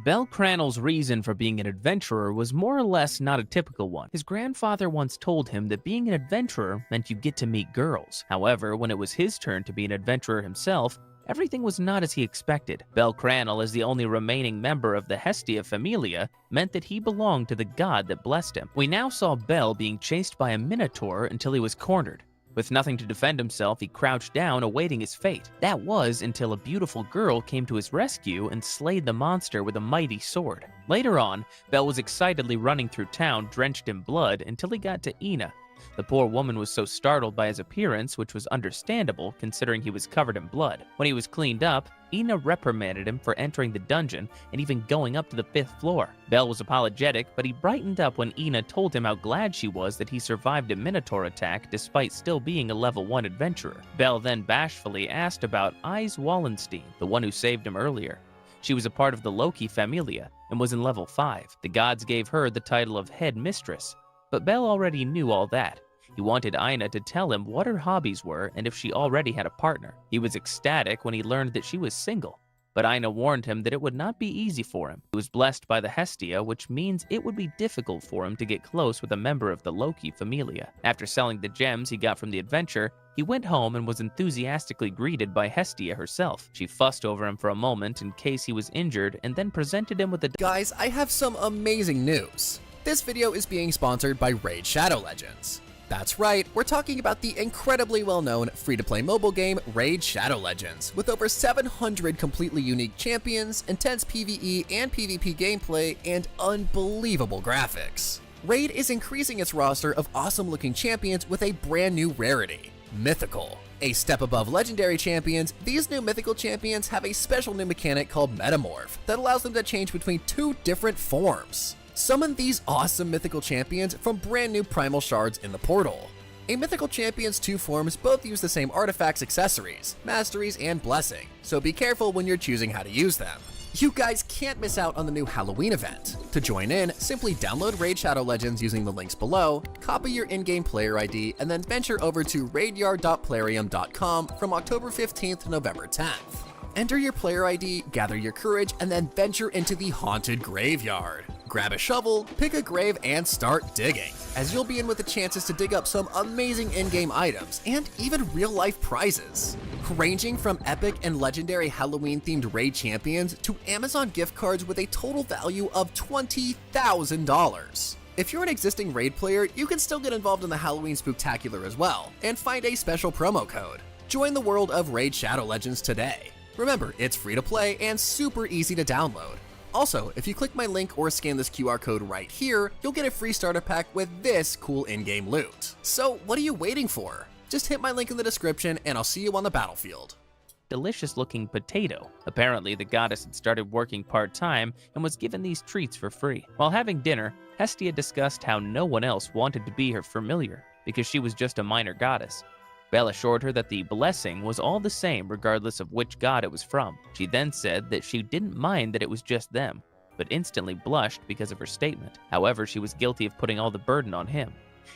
Bel Cranel's reason for being an adventurer was more or less not a typical one. His grandfather once told him that being an adventurer meant you get to meet girls. However, when it was his turn to be an adventurer himself, everything was not as he expected. Bel Cranel, as the only remaining member of the Hestia familia, meant that he belonged to the god that blessed him. We now saw Bel being chased by a minotaur until he was cornered. With nothing to defend himself, he crouched down, awaiting his fate. That was until a beautiful girl came to his rescue and slayed the monster with a mighty sword. Later on, Bel was excitedly running through town, drenched in blood, until he got to Ina. The poor woman was so startled by his appearance, which was understandable considering he was covered in blood. When he was cleaned up, Ina reprimanded him for entering the dungeon and even going up to the 5th floor. Bel was apologetic, but he brightened up when Ina told him how glad she was that he survived a minotaur attack despite still being a level 1 adventurer. Bel then bashfully asked about Ise Wallenstein, the one who saved him earlier. She was a part of the Loki familia and was in level 5. The gods gave her the title of head mistress. But Bel already knew all that. He wanted Ina to tell him what her hobbies were and if she already had a partner. He was ecstatic when he learned that she was single, but Ina warned him that it would not be easy for him. He was blessed by the Hestia, which means it would be difficult for him to get close with a member of the Loki familia. After selling the gems he got from the adventure, he went home and was enthusiastically greeted by Hestia herself. She fussed over him for a moment in case he was injured and then presented him with a— Guys, I have some amazing news. This video is being sponsored by Raid Shadow Legends. That's right, we're talking about the incredibly well-known free-to-play mobile game Raid Shadow Legends, with over 700 completely unique champions, intense PvE and PvP gameplay, and unbelievable graphics. Raid is increasing its roster of awesome-looking champions with a brand new rarity, Mythical. A step above legendary champions, these new mythical champions have a special new mechanic called Metamorph that allows them to change between 2 different forms. Summon these awesome mythical champions from brand new primal shards in the portal. A mythical champion's 2 forms both use the same artifacts, accessories, masteries, and blessing, so be careful when you're choosing how to use them. You guys can't miss out on the new Halloween event. To join in, simply download Raid Shadow Legends using the links below, copy your in-game player ID, and then venture over to raidyard.plarium.com from October 15th to November 10th. Enter your player ID, gather your courage, and then venture into the Haunted Graveyard. Grab a shovel, pick a grave, and start digging, as you'll be in with the chances to dig up some amazing in-game items and even real-life prizes. Ranging from epic and legendary Halloween-themed raid champions to Amazon gift cards with a total value of $20,000. If you're an existing raid player, you can still get involved in the Halloween Spooktacular as well, and find a special promo code. Join the world of Raid Shadow Legends today. Remember, it's free to play and super easy to download. Also, if you click my link or scan this QR code right here, you'll get a free starter pack with this cool in-game loot. So what are you waiting for? Just hit my link in the description and I'll see you on the battlefield. delicious-looking potato. Apparently, the goddess had started working part-time and was given these treats for free. While having dinner, Hestia discussed how no one else wanted to be her familiar because she was just a minor goddess. Bel assured her that the blessing was all the same regardless of which god it was from. She then said that she didn't mind that it was just them, but instantly blushed because of her statement. However, she was guilty of putting all the burden on him.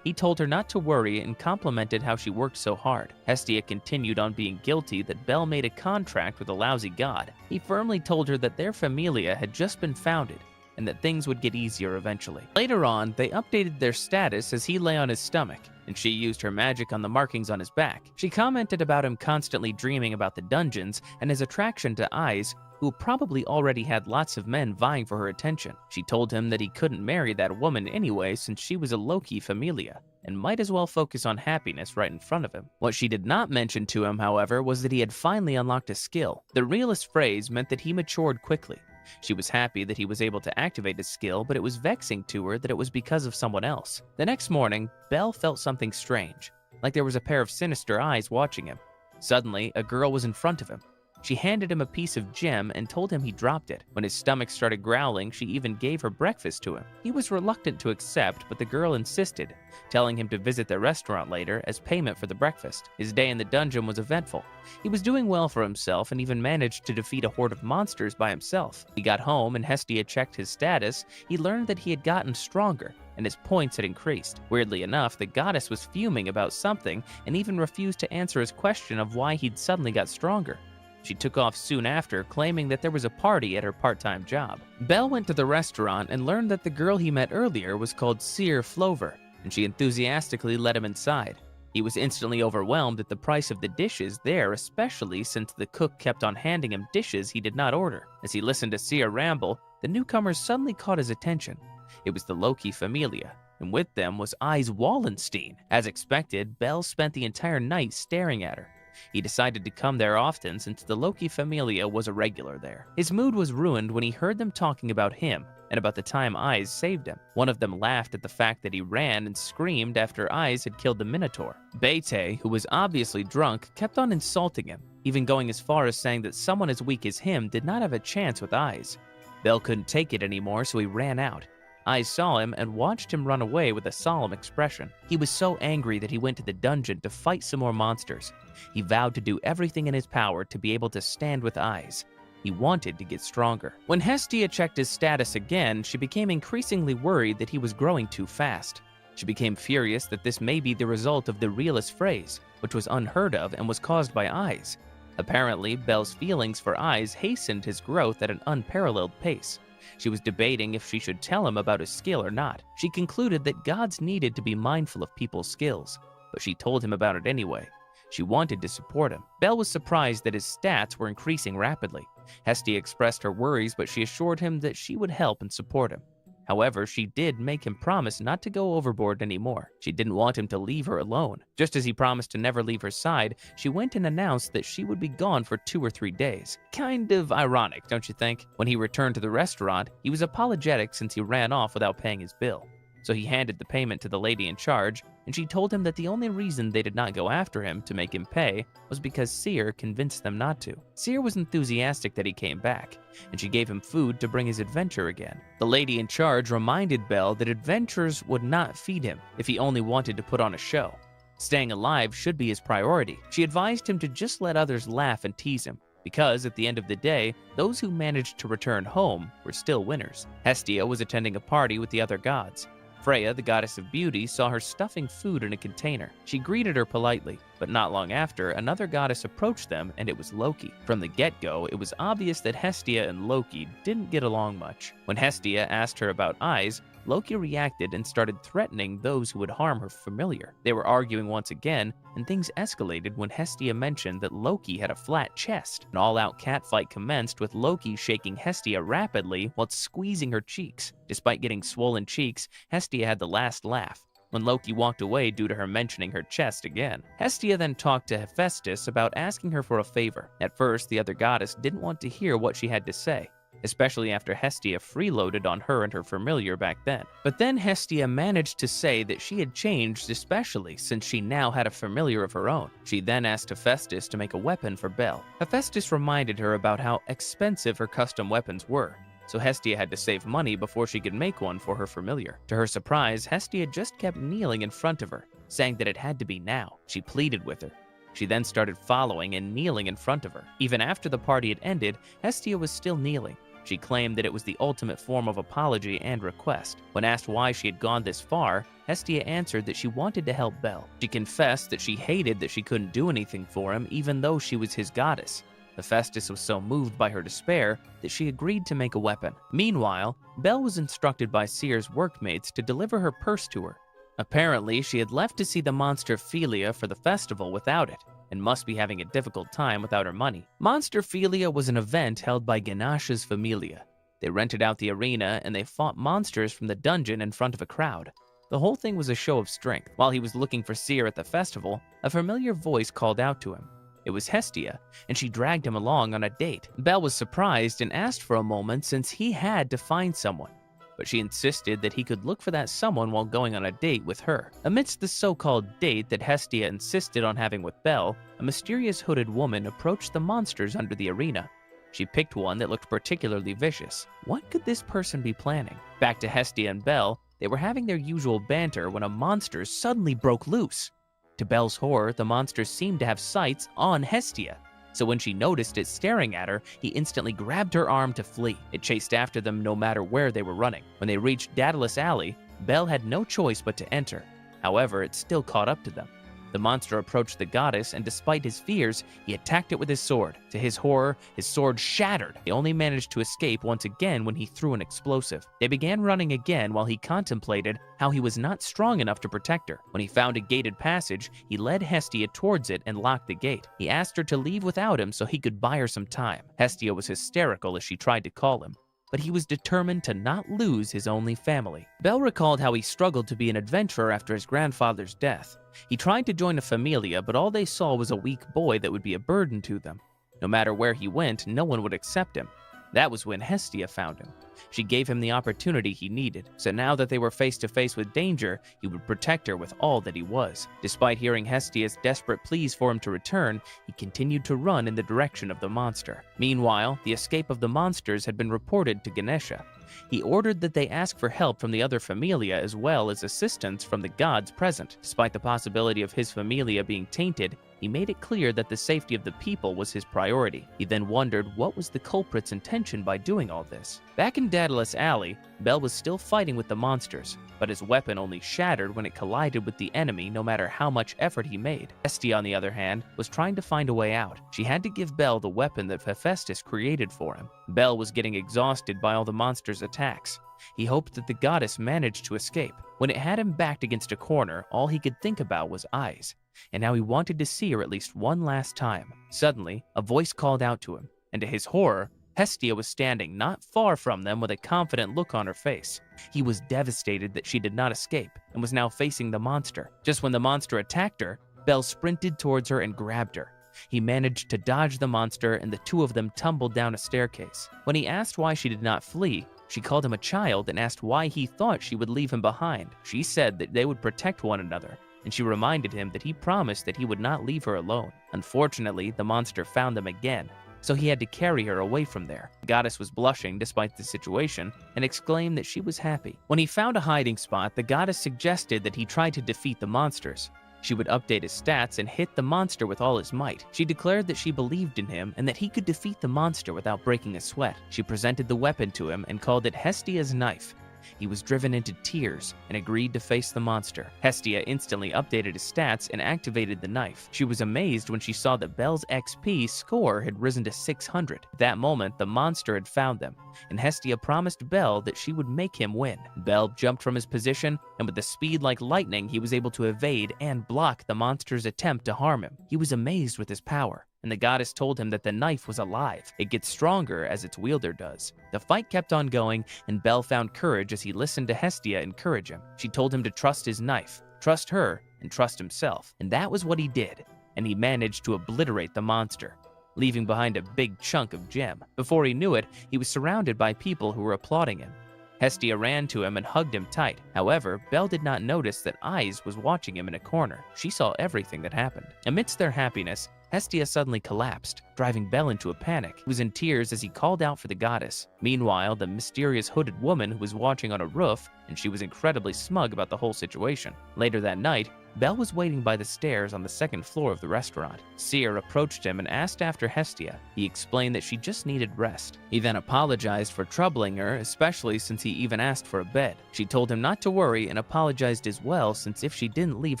He told her not to worry and complimented how she worked so hard. Hestia continued on being guilty that Bel made a contract with a lousy god. He firmly told her that their familia had just been founded and that things would get easier eventually. Later on, they updated their status as he lay on his stomach, and she used her magic on the markings on his back. She commented about him constantly dreaming about the dungeons and his attraction to Ise, who probably already had lots of men vying for her attention. She told him that he couldn't marry that woman anyway since she was a Loki familia, and might as well focus on happiness right in front of him. What she did not mention to him, however, was that he had finally unlocked a skill. The realist phrase meant that he matured quickly. She was happy that he was able to activate his skill, but it was vexing to her that it was because of someone else. The next morning, Bel felt something strange, like there was a pair of sinister eyes watching him. Suddenly, a girl was in front of him. She handed him a piece of gem and told him he dropped it. When his stomach started growling, she even gave her breakfast to him. He was reluctant to accept, but the girl insisted, telling him to visit the restaurant later as payment for the breakfast. His day in the dungeon was eventful. He was doing well for himself and even managed to defeat a horde of monsters by himself. He got home and Hestia checked his status. He learned that he had gotten stronger and his points had increased. Weirdly enough, the goddess was fuming about something and even refused to answer his question of why he'd suddenly got stronger. She took off soon after, claiming that there was a party at her part-time job. Belle went to the restaurant and learned that the girl he met earlier was called Seer Flover, and she enthusiastically let him inside. He was instantly overwhelmed at the price of the dishes there, especially since the cook kept on handing him dishes he did not order. As he listened to Seer ramble, the newcomers suddenly caught his attention. It was the Loki familia, and with them was Eyes Wallenstein. As expected, Belle spent the entire night staring at her. He decided to come there often since the Loki familia was a regular there. His mood was ruined when he heard them talking about him and about the time Eyes saved him. One of them laughed at the fact that he ran and screamed after Eyes had killed the Minotaur. Beite, who was obviously drunk, kept on insulting him, even going as far as saying that someone as weak as him did not have a chance with Eyes. Belle couldn't take it anymore, so he ran out. Eyes saw him and watched him run away with a solemn expression. He was so angry that he went to the dungeon to fight some more monsters. He vowed to do everything in his power to be able to stand with Eyes. He wanted to get stronger. When Hestia checked his status again, she became increasingly worried that he was growing too fast. She became furious that this may be the result of the realist phrase, which was unheard of and was caused by Eyes. Apparently, Belle's feelings for Eyes hastened his growth at an unparalleled pace. She was debating if she should tell him about his skill or not. She concluded that gods needed to be mindful of people's skills, but she told him about it anyway. She wanted to support him. Belle was surprised that his stats were increasing rapidly. Hestia expressed her worries, but she assured him that she would help and support him. However, she did make him promise not to go overboard anymore. She didn't want him to leave her alone. Just as he promised to never leave her side, she went and announced that she would be gone for 2 or 3 days. Kind of ironic, don't you think? When he returned to the restaurant, he was apologetic since he ran off without paying his bill. So he handed the payment to the lady in charge, and she told him that the only reason they did not go after him to make him pay was because Seer convinced them not to. Seer was enthusiastic that he came back, and she gave him food to bring his adventure again. The lady in charge reminded Belle that adventurers would not feed him if he only wanted to put on a show. Staying alive should be his priority. She advised him to just let others laugh and tease him, because at the end of the day, those who managed to return home were still winners. Hestia was attending a party with the other gods. Freya, the goddess of beauty, saw her stuffing food in a container. She greeted her politely, but not long after, another goddess approached them, and it was Loki. From the get-go, it was obvious that Hestia and Loki didn't get along much. When Hestia asked her about Eyes, Loki reacted and started threatening those who would harm her familiar. They were arguing once again, and things escalated when Hestia mentioned that Loki had a flat chest. An all-out catfight commenced with Loki shaking Hestia rapidly while squeezing her cheeks. Despite getting swollen cheeks, Hestia had the last laugh when Loki walked away due to her mentioning her chest again. Hestia then talked to Hephaestus about asking her for a favor. At first, the other goddess didn't want to hear what she had to say, especially after Hestia freeloaded on her and her familiar back then. But then Hestia managed to say that she had changed, especially since she now had a familiar of her own. She then asked Hephaestus to make a weapon for Belle. Hephaestus reminded her about how expensive her custom weapons were, so Hestia had to save money before she could make one for her familiar. To her surprise, Hestia just kept kneeling in front of her, saying that it had to be now. She pleaded with her. She then started following and kneeling in front of her. Even after the party had ended, Hestia was still kneeling. She claimed that it was the ultimate form of apology and request. When asked why she had gone this far, Hestia answered that she wanted to help Belle. She confessed that she hated that she couldn't do anything for him even though she was his goddess. Hephaestus was so moved by her despair that she agreed to make a weapon. Meanwhile, Belle was instructed by Seer's workmates to deliver her purse to her. Apparently, she had left to see the monster Philia for the festival without it, and must be having a difficult time without her money. Monster Philia was an event held by Ganasha's Familia. They rented out the arena and they fought monsters from the dungeon in front of a crowd. The whole thing was a show of strength. While he was looking for Seer at the festival, a familiar voice called out to him. It was Hestia, and she dragged him along on a date. Belle was surprised and asked for a moment since he had to find someone, but she insisted that he could look for that someone while going on a date with her. Amidst the so-called date that Hestia insisted on having with Belle, a mysterious hooded woman approached the monsters under the arena. She picked one that looked particularly vicious. What could this person be planning? Back to Hestia and Belle, they were having their usual banter when a monster suddenly broke loose. To Belle's horror, the monster seemed to have sights on Hestia. So when she noticed it staring at her, he instantly grabbed her arm to flee. It chased after them no matter where they were running. When they reached Daedalus Alley, Belle had no choice but to enter. However, it still caught up to them. The monster approached the goddess, and despite his fears, he attacked it with his sword. To his horror, his sword shattered. He only managed to escape once again when he threw an explosive. They began running again while he contemplated how he was not strong enough to protect her. When he found a gated passage, he led Hestia towards it and locked the gate. He asked her to leave without him so he could buy her some time. Hestia was hysterical as she tried to call him, but he was determined to not lose his only family. Bell recalled how he struggled to be an adventurer after his grandfather's death. He tried to join a familia, but all they saw was a weak boy that would be a burden to them. No matter where he went, no one would accept him. That was when Hestia found him. She gave him the opportunity he needed, so now that they were face to face with danger, he would protect her with all that he was. Despite hearing Hestia's desperate pleas for him to return, he continued to run in the direction of the monster. Meanwhile, the escape of the monsters had been reported to Ganesha. He ordered that they ask for help from the other familia as well as assistance from the gods present. Despite the possibility of his familia being tainted, he made it clear that the safety of the people was his priority. He then wondered what was the culprit's intention by doing all this. Back in Daedalus Alley, Bell was still fighting with the monsters, but his weapon only shattered when it collided with the enemy no matter how much effort he made. Hestia, on the other hand, was trying to find a way out. She had to give Bell the weapon that Hephaestus created for him. Bell was getting exhausted by all the monsters' attacks. He hoped that the goddess managed to escape. When it had him backed against a corner, all he could think about was eyes, and now he wanted to see her at least one last time. Suddenly, a voice called out to him, and to his horror, Hestia was standing not far from them with a confident look on her face. He was devastated that she did not escape and was now facing the monster. Just when the monster attacked her, Bell sprinted towards her and grabbed her. He managed to dodge the monster, and the two of them tumbled down a staircase. When he asked why she did not flee, she called him a child and asked why he thought she would leave him behind. She said that they would protect one another, and she reminded him that he promised that he would not leave her alone. Unfortunately, the monster found them again, so he had to carry her away from there. The goddess was blushing despite the situation and exclaimed that she was happy. When he found a hiding spot, the goddess suggested that he try to defeat the monsters. She would update his stats and hit the monster with all his might. She declared that she believed in him and that he could defeat the monster without breaking a sweat. She presented the weapon to him and called it Hestia's knife. He was driven into tears and agreed to face the monster. Hestia instantly updated his stats and activated the knife. She was amazed when she saw that Bell's XP score had risen to 600. At that moment, the monster had found them, and Hestia promised Bell that she would make him win. Bell jumped from his position, and with a speed like lightning, he was able to evade and block the monster's attempt to harm him. He was amazed with his power, and the goddess told him that the knife was alive. It gets stronger as its wielder does. The fight kept on going, and Bell found courage as he listened to Hestia encourage him. She told him to trust his knife, trust her, and trust himself. And that was what he did, and he managed to obliterate the monster, leaving behind a big chunk of gem. Before he knew it, he was surrounded by people who were applauding him. Hestia ran to him and hugged him tight. However, Bell did not notice that Eyes was watching him in a corner. She saw everything that happened. Amidst their happiness, Hestia suddenly collapsed, driving Bell into a panic. He was in tears as he called out for the goddess. Meanwhile, the mysterious hooded woman who was watching on a roof, and she was incredibly smug about the whole situation. Later that night, Bell was waiting by the stairs on the second floor of the restaurant. Seer approached him and asked after Hestia. He explained that she just needed rest. He then apologized for troubling her, especially since he even asked for a bed. She told him not to worry and apologized as well, since if she didn't leave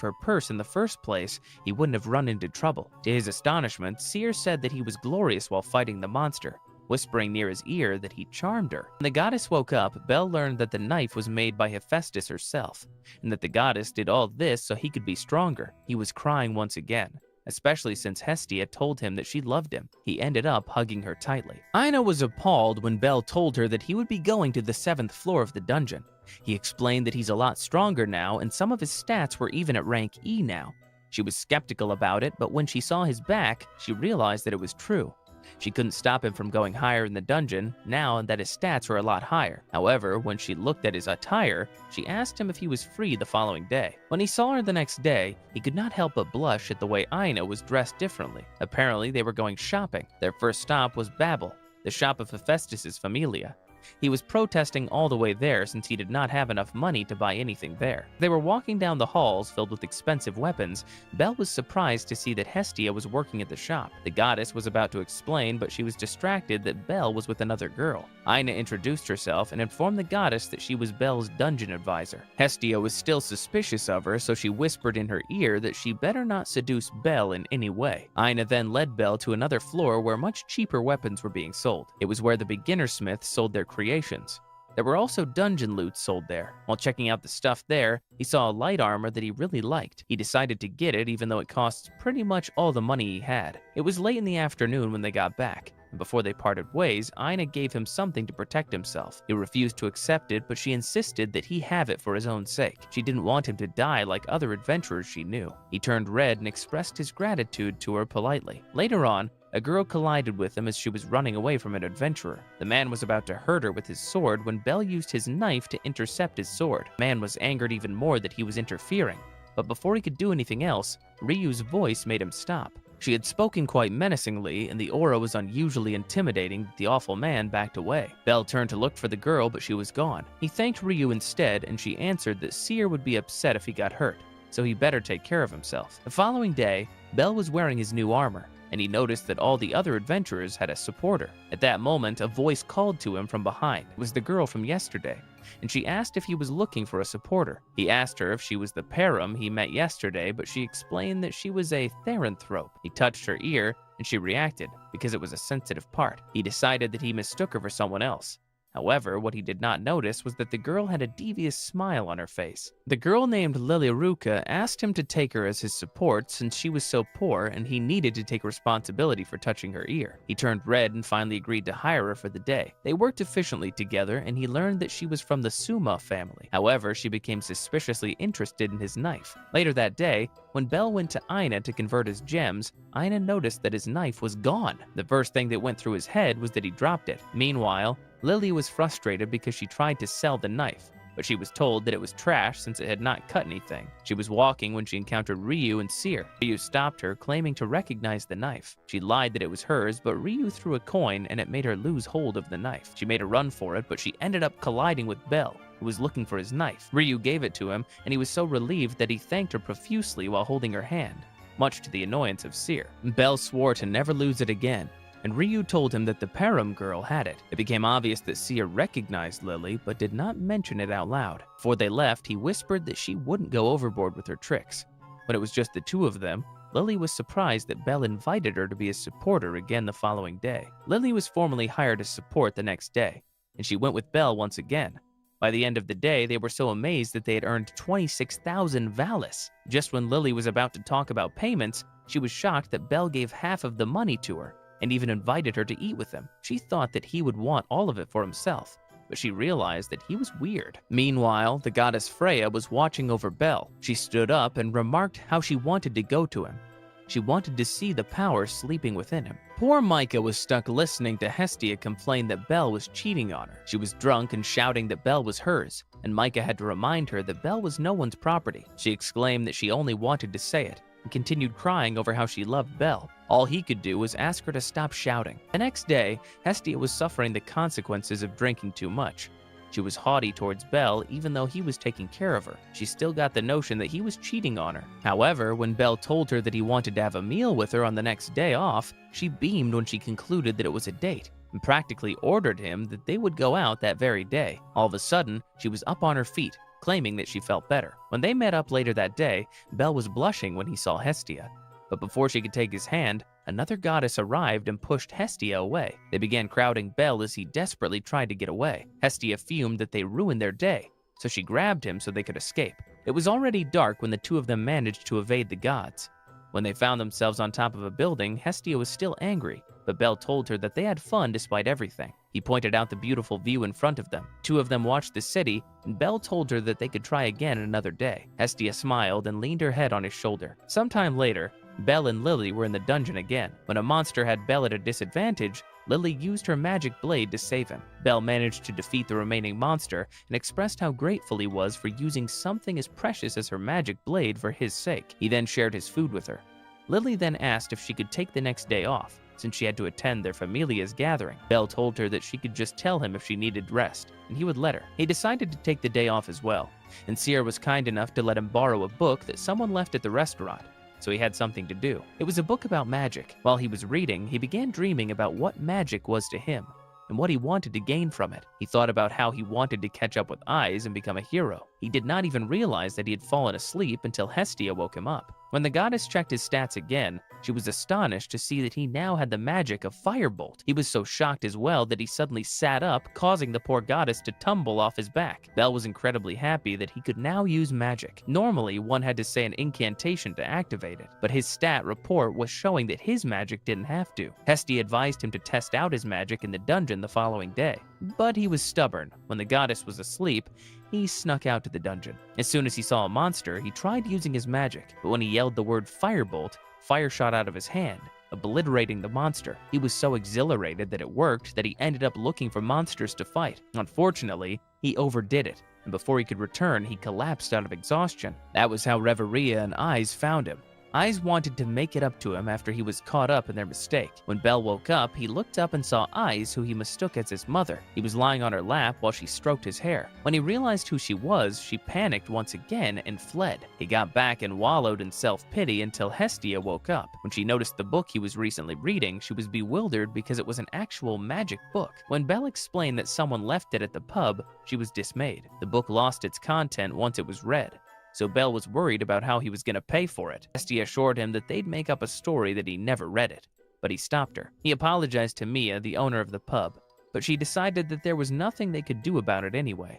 her purse in the first place, he wouldn't have run into trouble. To his astonishment, Seer said that he was glorious while fighting the monster, whispering near his ear that he charmed her. When the goddess woke up, Bell learned that the knife was made by Hephaestus herself, and that the goddess did all this so he could be stronger. He was crying once again, especially since Hestia told him that she loved him. He ended up hugging her tightly. Aina was appalled when Bell told her that he would be going to the 7th floor of the dungeon. He explained that he's a lot stronger now, and some of his stats were even at rank E now. She was skeptical about it, but when she saw his back, she realized that it was true. She couldn't stop him from going higher in the dungeon, now that his stats were a lot higher. However, when she looked at his attire, she asked him if he was free the following day. When he saw her the next day, he could not help but blush at the way Aina was dressed differently. Apparently, they were going shopping. Their first stop was Babel, the shop of Hephaestus' familia. He was protesting all the way there since he did not have enough money to buy anything there. They were walking down the halls filled with expensive weapons. Belle was surprised to see that Hestia was working at the shop. The goddess was about to explain, but she was distracted that Belle was with another girl. Aina introduced herself and informed the goddess that she was Belle's dungeon advisor. Hestia was still suspicious of her, so she whispered in her ear that she better not seduce Belle in any way. Aina then led Belle to another floor where much cheaper weapons were being sold. It was where the beginner smiths sold their creations. There were also dungeon loot sold there. While checking out the stuff there, he saw a light armor that he really liked. He decided to get it even though it cost pretty much all the money he had. It was late in the afternoon when they got back, and before they parted ways, Aina gave him something to protect himself. He refused to accept it, but she insisted that he have it for his own sake. She didn't want him to die like other adventurers she knew. He turned red and expressed his gratitude to her politely. Later on, a girl collided with him as she was running away from an adventurer. The man was about to hurt her with his sword when Belle used his knife to intercept his sword. The man was angered even more that he was interfering, but before he could do anything else, Ryu's voice made him stop. She had spoken quite menacingly, and the aura was unusually intimidating that the awful man backed away. Belle turned to look for the girl, but she was gone. He thanked Ryu instead, and she answered that Seer would be upset if he got hurt, so he better take care of himself. The following day, Belle was wearing his new armor, and he noticed that all the other adventurers had a supporter. At that moment, a voice called to him from behind. It was the girl from yesterday, and she asked if he was looking for a supporter. He asked her if she was the Param he met yesterday, but she explained that she was a Theranthrope. He touched her ear, and she reacted, because it was a sensitive part. He decided that he mistook her for someone else. However, what he did not notice was that the girl had a devious smile on her face. The girl named Liliaruka asked him to take her as his support since she was so poor and he needed to take responsibility for touching her ear. He turned red and finally agreed to hire her for the day. They worked efficiently together and he learned that she was from the Suma family. However, she became suspiciously interested in his knife. Later that day, when Belle went to Aina to convert his gems, Aina noticed that his knife was gone. The first thing that went through his head was that he dropped it. Meanwhile, Lily was frustrated because she tried to sell the knife, but she was told that it was trash since it had not cut anything. She was walking when she encountered Ryu and Seer. Ryu stopped her, claiming to recognize the knife. She lied that it was hers, but Ryu threw a coin and it made her lose hold of the knife. She made a run for it, but she ended up colliding with Belle, who was looking for his knife. Ryu gave it to him, and he was so relieved that he thanked her profusely while holding her hand, much to the annoyance of Seer. Belle swore to never lose it again, and Ryu told him that the Param girl had it. It became obvious that Seer recognized Lily, but did not mention it out loud. Before they left, he whispered that she wouldn't go overboard with her tricks. When it was just the two of them, Lily was surprised that Belle invited her to be a supporter again the following day. Lily was formally hired as support the next day, and she went with Belle once again. By the end of the day, they were so amazed that they had earned 26,000 Valis. Just when Lily was about to talk about payments, she was shocked that Belle gave half of the money to her, and even invited her to eat with him. She thought that he would want all of it for himself, but she realized that he was weird. Meanwhile, the goddess Freya was watching over Belle. She stood up and remarked how she wanted to go to him. She wanted to see the power sleeping within him. Poor Micah was stuck listening to Hestia complain that Belle was cheating on her. She was drunk and shouting that Belle was hers, and Micah had to remind her that Belle was no one's property. She exclaimed that she only wanted to say it, and continued crying over how she loved Belle. All he could do was ask her to stop shouting. The next day, Hestia was suffering the consequences of drinking too much. She was haughty towards Belle even though he was taking care of her. She still got the notion that he was cheating on her. However, when Belle told her that he wanted to have a meal with her on the next day off, she beamed when she concluded that it was a date, and practically ordered him that they would go out that very day. All of a sudden, she was up on her feet, claiming that she felt better. When they met up later that day, Belle was blushing when he saw Hestia. But before she could take his hand, another goddess arrived and pushed Hestia away. They began crowding Belle as he desperately tried to get away. Hestia fumed that they ruined their day, so she grabbed him so they could escape. It was already dark when the two of them managed to evade the gods. When they found themselves on top of a building, Hestia was still angry, but Belle told her that they had fun despite everything. He pointed out the beautiful view in front of them. Two of them watched the city, and Belle told her that they could try again another day. Hestia smiled and leaned her head on his shoulder. Sometime later, Belle and Lily were in the dungeon again. When a monster had Belle at a disadvantage, Lily used her magic blade to save him. Belle managed to defeat the remaining monster and expressed how grateful he was for using something as precious as her magic blade for his sake. He then shared his food with her. Lily then asked if she could take the next day off, since she had to attend their familia's gathering. Belle told her that she could just tell him if she needed rest, and he would let her. He decided to take the day off as well, and Sierra was kind enough to let him borrow a book that someone left at the restaurant, so he had something to do. It was a book about magic. While he was reading, he began dreaming about what magic was to him, and what he wanted to gain from it. He thought about how he wanted to catch up with Eyes and become a hero. He did not even realize that he had fallen asleep until Hestia woke him up. When the goddess checked his stats again, she was astonished to see that he now had the magic of Firebolt. He was so shocked as well that he suddenly sat up, causing the poor goddess to tumble off his back. Belle was incredibly happy that he could now use magic. Normally, one had to say an incantation to activate it, but his stat report was showing that his magic didn't have to. Hestia advised him to test out his magic in the dungeon the following day, but he was stubborn. When the goddess was asleep, he snuck out to the dungeon. As soon as he saw a monster, he tried using his magic, but when he yelled the word Firebolt, fire shot out of his hand, obliterating the monster. He was so exhilarated that it worked that he ended up looking for monsters to fight. Unfortunately, he overdid it, and before he could return, he collapsed out of exhaustion. That was how Reveria and Eyes found him. Eyes wanted to make it up to him after he was caught up in their mistake. When Belle woke up, he looked up and saw Eyes, who he mistook as his mother. He was lying on her lap while she stroked his hair. When he realized who she was, she panicked once again and fled. He got back and wallowed in self-pity until Hestia woke up. When she noticed the book he was recently reading, she was bewildered because it was an actual magic book. When Belle explained that someone left it at the pub, she was dismayed. The book lost its content once it was read, so Belle was worried about how he was going to pay for it. Hestia assured him that they'd make up a story that he never read it, but he stopped her. He apologized to Mia, the owner of the pub, but she decided that there was nothing they could do about it anyway.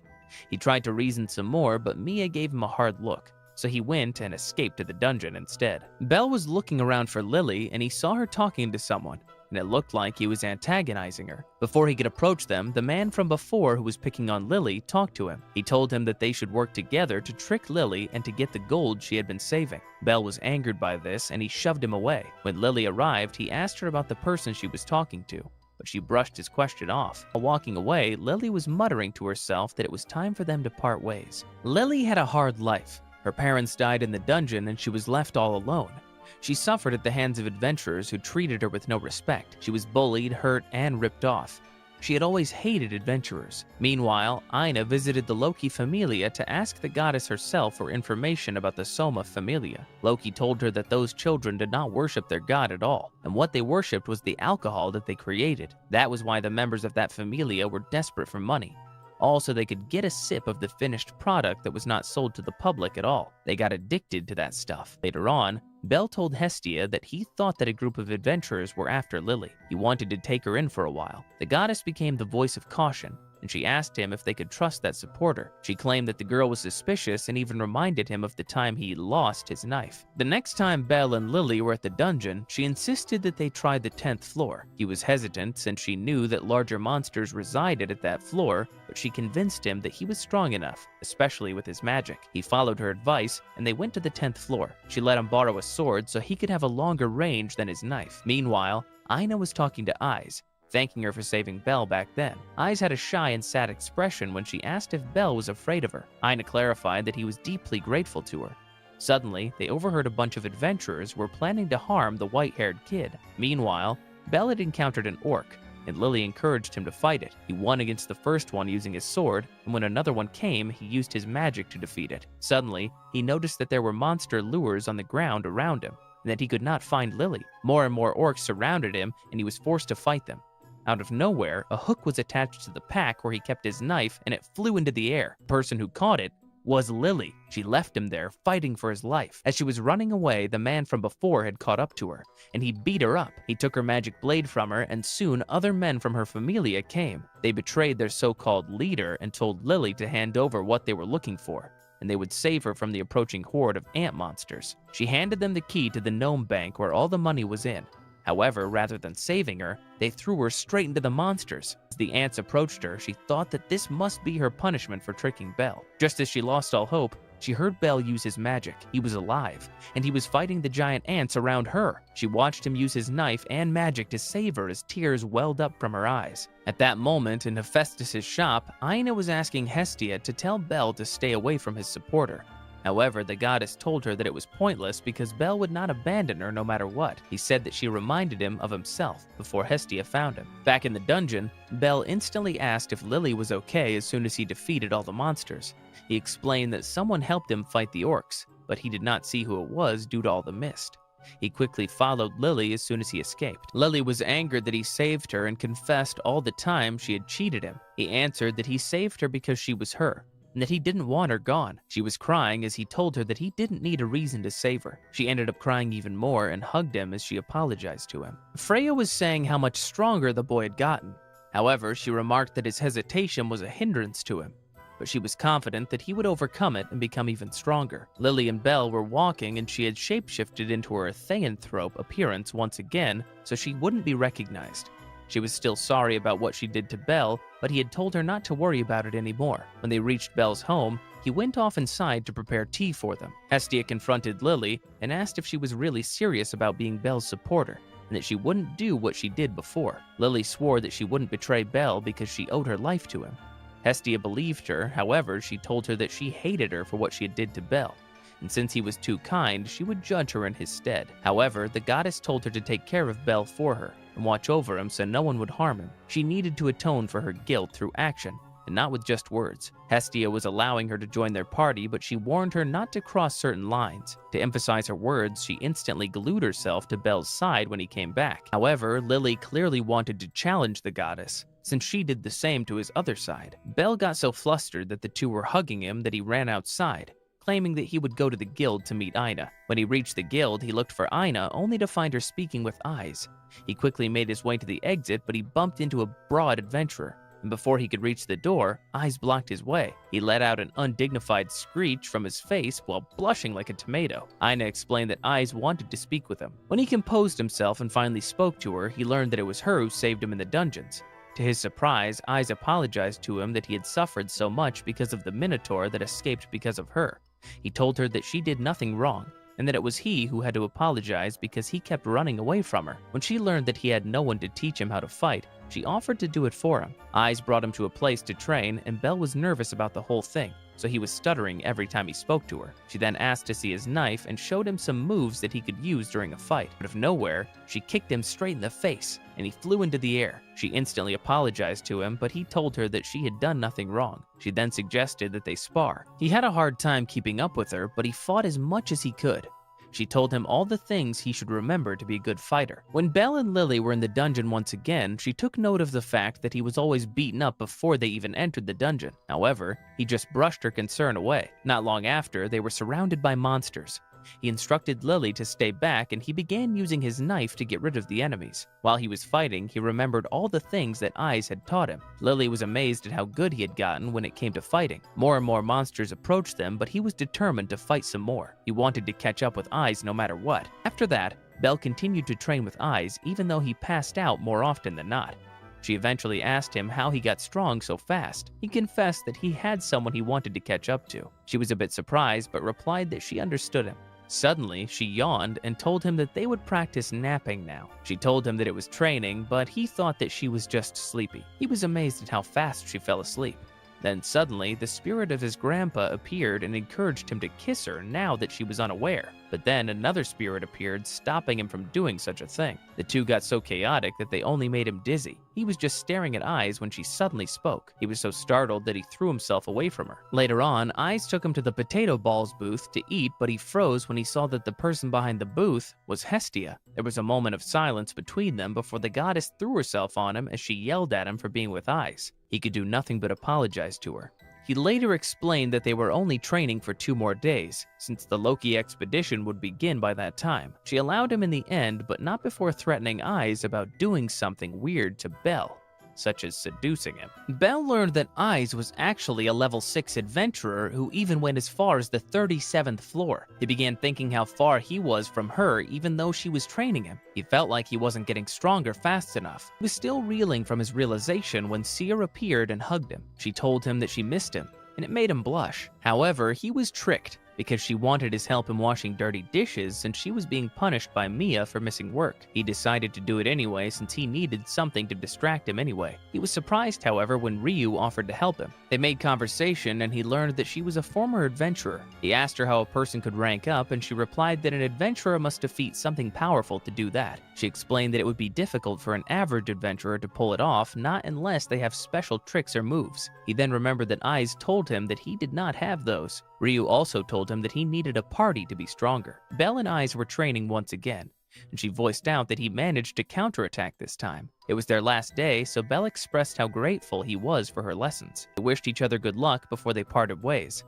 He tried to reason some more, but Mia gave him a hard look, so he went and escaped to the dungeon instead. Belle was looking around for Lily, and he saw her talking to someone, and it looked like he was antagonizing her. Before he could approach them, the man from before who was picking on Lily talked to him. He told him that they should work together to trick Lily and to get the gold she had been saving. Belle was angered by this, and he shoved him away. When Lily arrived, he asked her about the person she was talking to, but she brushed his question off. While walking away, Lily was muttering to herself that it was time for them to part ways. Lily had a hard life. Her parents died in the dungeon, and she was left all alone. She suffered at the hands of adventurers who treated her with no respect. She was bullied, hurt, and ripped off. She had always hated adventurers. Meanwhile, Aina visited the Loki Familia to ask the goddess herself for information about the Soma Familia. Loki told her that those children did not worship their god at all, and what they worshipped was the alcohol that they created. That was why the members of that familia were desperate for money. Also, they could get a sip of the finished product that was not sold to the public at all. They got addicted to that stuff. Later on, Belle told Hestia that he thought that a group of adventurers were after Lily. He wanted to take her in for a while. The goddess became the voice of caution, and she asked him if they could trust that supporter. She claimed that the girl was suspicious and even reminded him of the time he lost his knife. The next time Belle and Lily were at the dungeon, she insisted that they try the 10th floor. He was hesitant since she knew that larger monsters resided at that floor, but she convinced him that he was strong enough, especially with his magic. He followed her advice, and they went to the 10th floor. She let him borrow a sword so he could have a longer range than his knife. Meanwhile, Aina was talking to Eyes, thanking her for saving Belle back then. Eyes had a shy and sad expression when she asked if Belle was afraid of her. Aina clarified that he was deeply grateful to her. Suddenly, they overheard a bunch of adventurers were planning to harm the white-haired kid. Meanwhile, Belle had encountered an orc, and Lily encouraged him to fight it. He won against the first one using his sword, and when another one came, he used his magic to defeat it. Suddenly, he noticed that there were monster lures on the ground around him, and that he could not find Lily. More and more orcs surrounded him, and he was forced to fight them. Out of nowhere, a hook was attached to the pack where he kept his knife, and it flew into the air. The person who caught it was Lily. She left him there, fighting for his life. As she was running away, the man from before had caught up to her, and he beat her up. He took her magic blade from her, and soon other men from her familia came. They betrayed their so-called leader and told Lily to hand over what they were looking for, and they would save her from the approaching horde of ant monsters. She handed them the key to the gnome bank where all the money was in. However, rather than saving her, they threw her straight into the monsters. As the ants approached her, she thought that this must be her punishment for tricking Belle. Just as she lost all hope, she heard Belle use his magic. He was alive, and he was fighting the giant ants around her. She watched him use his knife and magic to save her as tears welled up from her eyes. At that moment, in Hephaestus' shop, Aina was asking Hestia to tell Belle to stay away from his supporter. However, the goddess told her that it was pointless because Bel would not abandon her no matter what. He said that she reminded him of himself before Hestia found him. Back in the dungeon, Bel instantly asked if Lily was okay as soon as he defeated all the monsters. He explained that someone helped him fight the orcs, but he did not see who it was due to all the mist. He quickly followed Lily as soon as he escaped. Lily was angered that he saved her and confessed all the time she had cheated him. He answered that he saved her because she was her, and that he didn't want her gone. She was crying as he told her that he didn't need a reason to save her. She ended up crying even more and hugged him as she apologized to him. Freya was saying how much stronger the boy had gotten. However, she remarked that his hesitation was a hindrance to him, but she was confident that he would overcome it and become even stronger. Lily and Bel were walking and she had shapeshifted into her Theanthrope appearance once again so she wouldn't be recognized. She was still sorry about what she did to Bel, but he had told her not to worry about it anymore. When they reached Bel's home, he went off inside to prepare tea for them. Hestia confronted Lily and asked if she was really serious about being Bel's supporter, and that she wouldn't do what she did before. Lily swore that she wouldn't betray Bel because she owed her life to him. Hestia believed her, however, she told her that she hated her for what she did to Bel, and since he was too kind, she would judge her in his stead. However, the goddess told her to take care of Bel for her, and watch over him so no one would harm him. She needed to atone for her guilt through action, and not with just words. Hestia was allowing her to join their party, but she warned her not to cross certain lines. To emphasize her words, she instantly glued herself to Bel's side when he came back. However, Lily clearly wanted to challenge the goddess, since she did the same to his other side. Bel got so flustered that the two were hugging him that he ran outside, claiming that he would go to the guild to meet Ina. When he reached the guild, he looked for Ina, only to find her speaking with Eyes. He quickly made his way to the exit, but he bumped into a broad adventurer, and before he could reach the door, Eyes blocked his way. He let out an undignified screech from his face while blushing like a tomato. Ina explained that Eyes wanted to speak with him. When he composed himself and finally spoke to her, he learned that it was her who saved him in the dungeons. To his surprise, Eyes apologized to him that he had suffered so much because of the Minotaur that escaped because of her. He told her that she did nothing wrong, and that it was he who had to apologize because he kept running away from her. When she learned that he had no one to teach him how to fight, she offered to do it for him. Eyes brought him to a place to train, and Bel was nervous about the whole thing, so he was stuttering every time he spoke to her. She then asked to see his knife and showed him some moves that he could use during a fight. But of nowhere, she kicked him straight in the face, and he flew into the air. She instantly apologized to him, but he told her that she had done nothing wrong. She then suggested that they spar. He had a hard time keeping up with her, but he fought as much as he could. She told him all the things he should remember to be a good fighter. When Bel and Lily were in the dungeon once again, she took note of the fact that he was always beaten up before they even entered the dungeon. However, he just brushed her concern away. Not long after, they were surrounded by monsters. He instructed Lily to stay back, and he began using his knife to get rid of the enemies. While he was fighting, he remembered all the things that Eyes had taught him. Lily was amazed at how good he had gotten when it came to fighting. More and more monsters approached them, but he was determined to fight some more. He wanted to catch up with Eyes no matter what. After that, Bel continued to train with Eyes, even though he passed out more often than not. She eventually asked him how he got strong so fast. He confessed that he had someone he wanted to catch up to. She was a bit surprised, but replied that she understood him. Suddenly, she yawned and told him that they would practice napping now. She told him that it was training, but he thought that she was just sleepy. He was amazed at how fast she fell asleep. Then suddenly, the spirit of his grandpa appeared and encouraged him to kiss her now that she was unaware. But then another spirit appeared, stopping him from doing such a thing. The two got so chaotic that they only made him dizzy. He was just staring at Eyes when she suddenly spoke. He was so startled that he threw himself away from her. Later on, Eyes took him to the potato balls booth to eat, but he froze when he saw that the person behind the booth was Hestia. There was a moment of silence between them before the goddess threw herself on him as she yelled at him for being with Eyes. He could do nothing but apologize to her. He later explained that they were only training for 2 more days, since the Loki expedition would begin by that time. She allowed him in the end, but not before threatening Eyes about doing something weird to Bel, such as seducing him. Bel learned that Eyes was actually a level 6 adventurer who even went as far as the 37th floor. He began thinking how far he was from her even though she was training him. He felt like he wasn't getting stronger fast enough. He was still reeling from his realization when Seer appeared and hugged him. She told him that she missed him, and it made him blush. However, he was tricked. because she wanted his help in washing dirty dishes since she was being punished by Mia for missing work. He decided to do it anyway since he needed something to distract him anyway. He was surprised, however, when Ryu offered to help him. They made conversation and he learned that she was a former adventurer. He asked her how a person could rank up and she replied that an adventurer must defeat something powerful to do that. She explained that it would be difficult for an average adventurer to pull it off, not unless they have special tricks or moves. He then remembered that Aiz told him that he did not have those. Ryu also told him that he needed a party to be stronger. Belle and Aiz were training once again, and she voiced out that he managed to counterattack this time. It was their last day, so Belle expressed how grateful he was for her lessons. They wished each other good luck before they parted ways.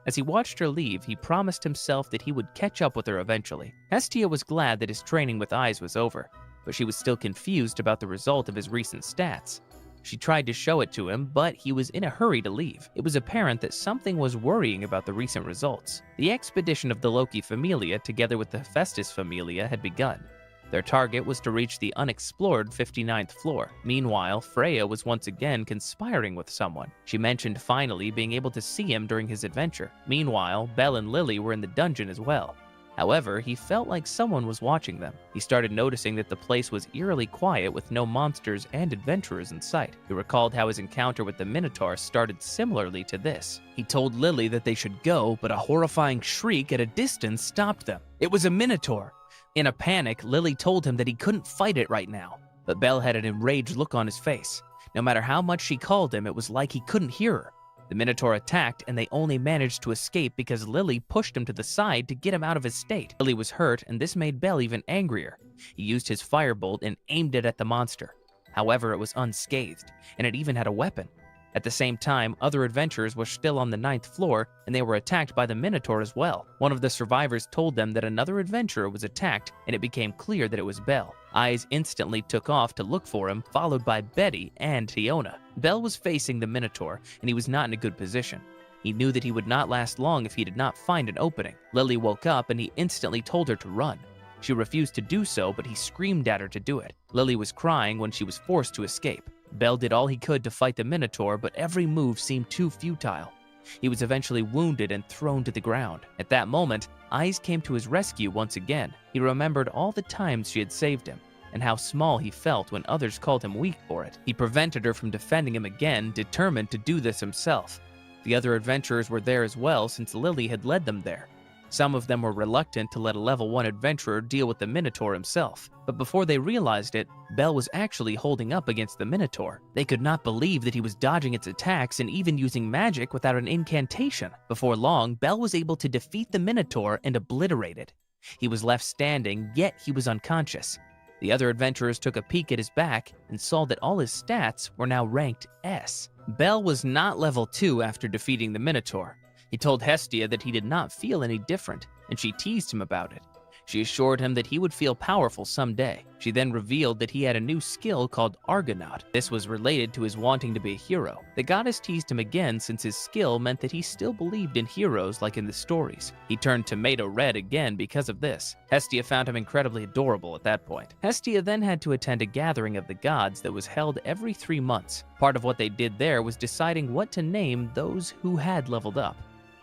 As he watched her leave, he promised himself that he would catch up with her eventually. Hestia was glad that his training with Aiz was over, but she was still confused about the result of his recent stats. She tried to show it to him, but he was in a hurry to leave. It was apparent that something was worrying about the recent results. The expedition of the Loki Familia together with the Hephaestus Familia had begun. Their target was to reach the unexplored 59th floor. Meanwhile, Freya was once again conspiring with someone. She mentioned finally being able to see him during his adventure. Meanwhile, Belle and Lily were in the dungeon as well. However, he felt like someone was watching them. He started noticing that the place was eerily quiet with no monsters and adventurers in sight. He recalled how his encounter with the Minotaur started similarly to this. He told Lily that they should go, but a horrifying shriek at a distance stopped them. It was a Minotaur! In a panic, Lily told him that he couldn't fight it right now, but Belle had an enraged look on his face. No matter how much she called him, it was like he couldn't hear her. The Minotaur attacked, and they only managed to escape because Lily pushed him to the side to get him out of his state. Lily was hurt, and this made Belle even angrier. He used his firebolt and aimed it at the monster. However, it was unscathed, and it even had a weapon. At the same time, other adventurers were still on the 9th floor, and they were attacked by the Minotaur as well. One of the survivors told them that another adventurer was attacked, and it became clear that it was Belle. Aiz instantly took off to look for him, followed by Betty and Tiona. Belle was facing the Minotaur, and he was not in a good position. He knew that he would not last long if he did not find an opening. Lily woke up, and he instantly told her to run. She refused to do so, but he screamed at her to do it. Lily was crying when she was forced to escape. Belle did all he could to fight the Minotaur, but every move seemed too futile. He was eventually wounded and thrown to the ground. At that moment, Aiz came to his rescue once again. He remembered all the times she had saved him, and how small he felt when others called him weak for it. He prevented her from defending him again, determined to do this himself. The other adventurers were there as well since Lily had led them there. Some of them were reluctant to let a level 1 adventurer deal with the Minotaur himself, but before they realized it, Belle was actually holding up against the Minotaur. They could not believe that he was dodging its attacks and even using magic without an incantation. Before long, Belle was able to defeat the Minotaur and obliterate it. He was left standing, yet he was unconscious. The other adventurers took a peek at his back and saw that all his stats were now ranked S. Belle was not level 2 after defeating the Minotaur. He told Hestia that he did not feel any different, and she teased him about it. She assured him that he would feel powerful someday. She then revealed that he had a new skill called Argonaut. This was related to his wanting to be a hero. The goddess teased him again since his skill meant that he still believed in heroes like in the stories. He turned tomato red again because of this. Hestia found him incredibly adorable at that point. Hestia then had to attend a gathering of the gods that was held every 3 months. Part of what they did there was deciding what to name those who had leveled up.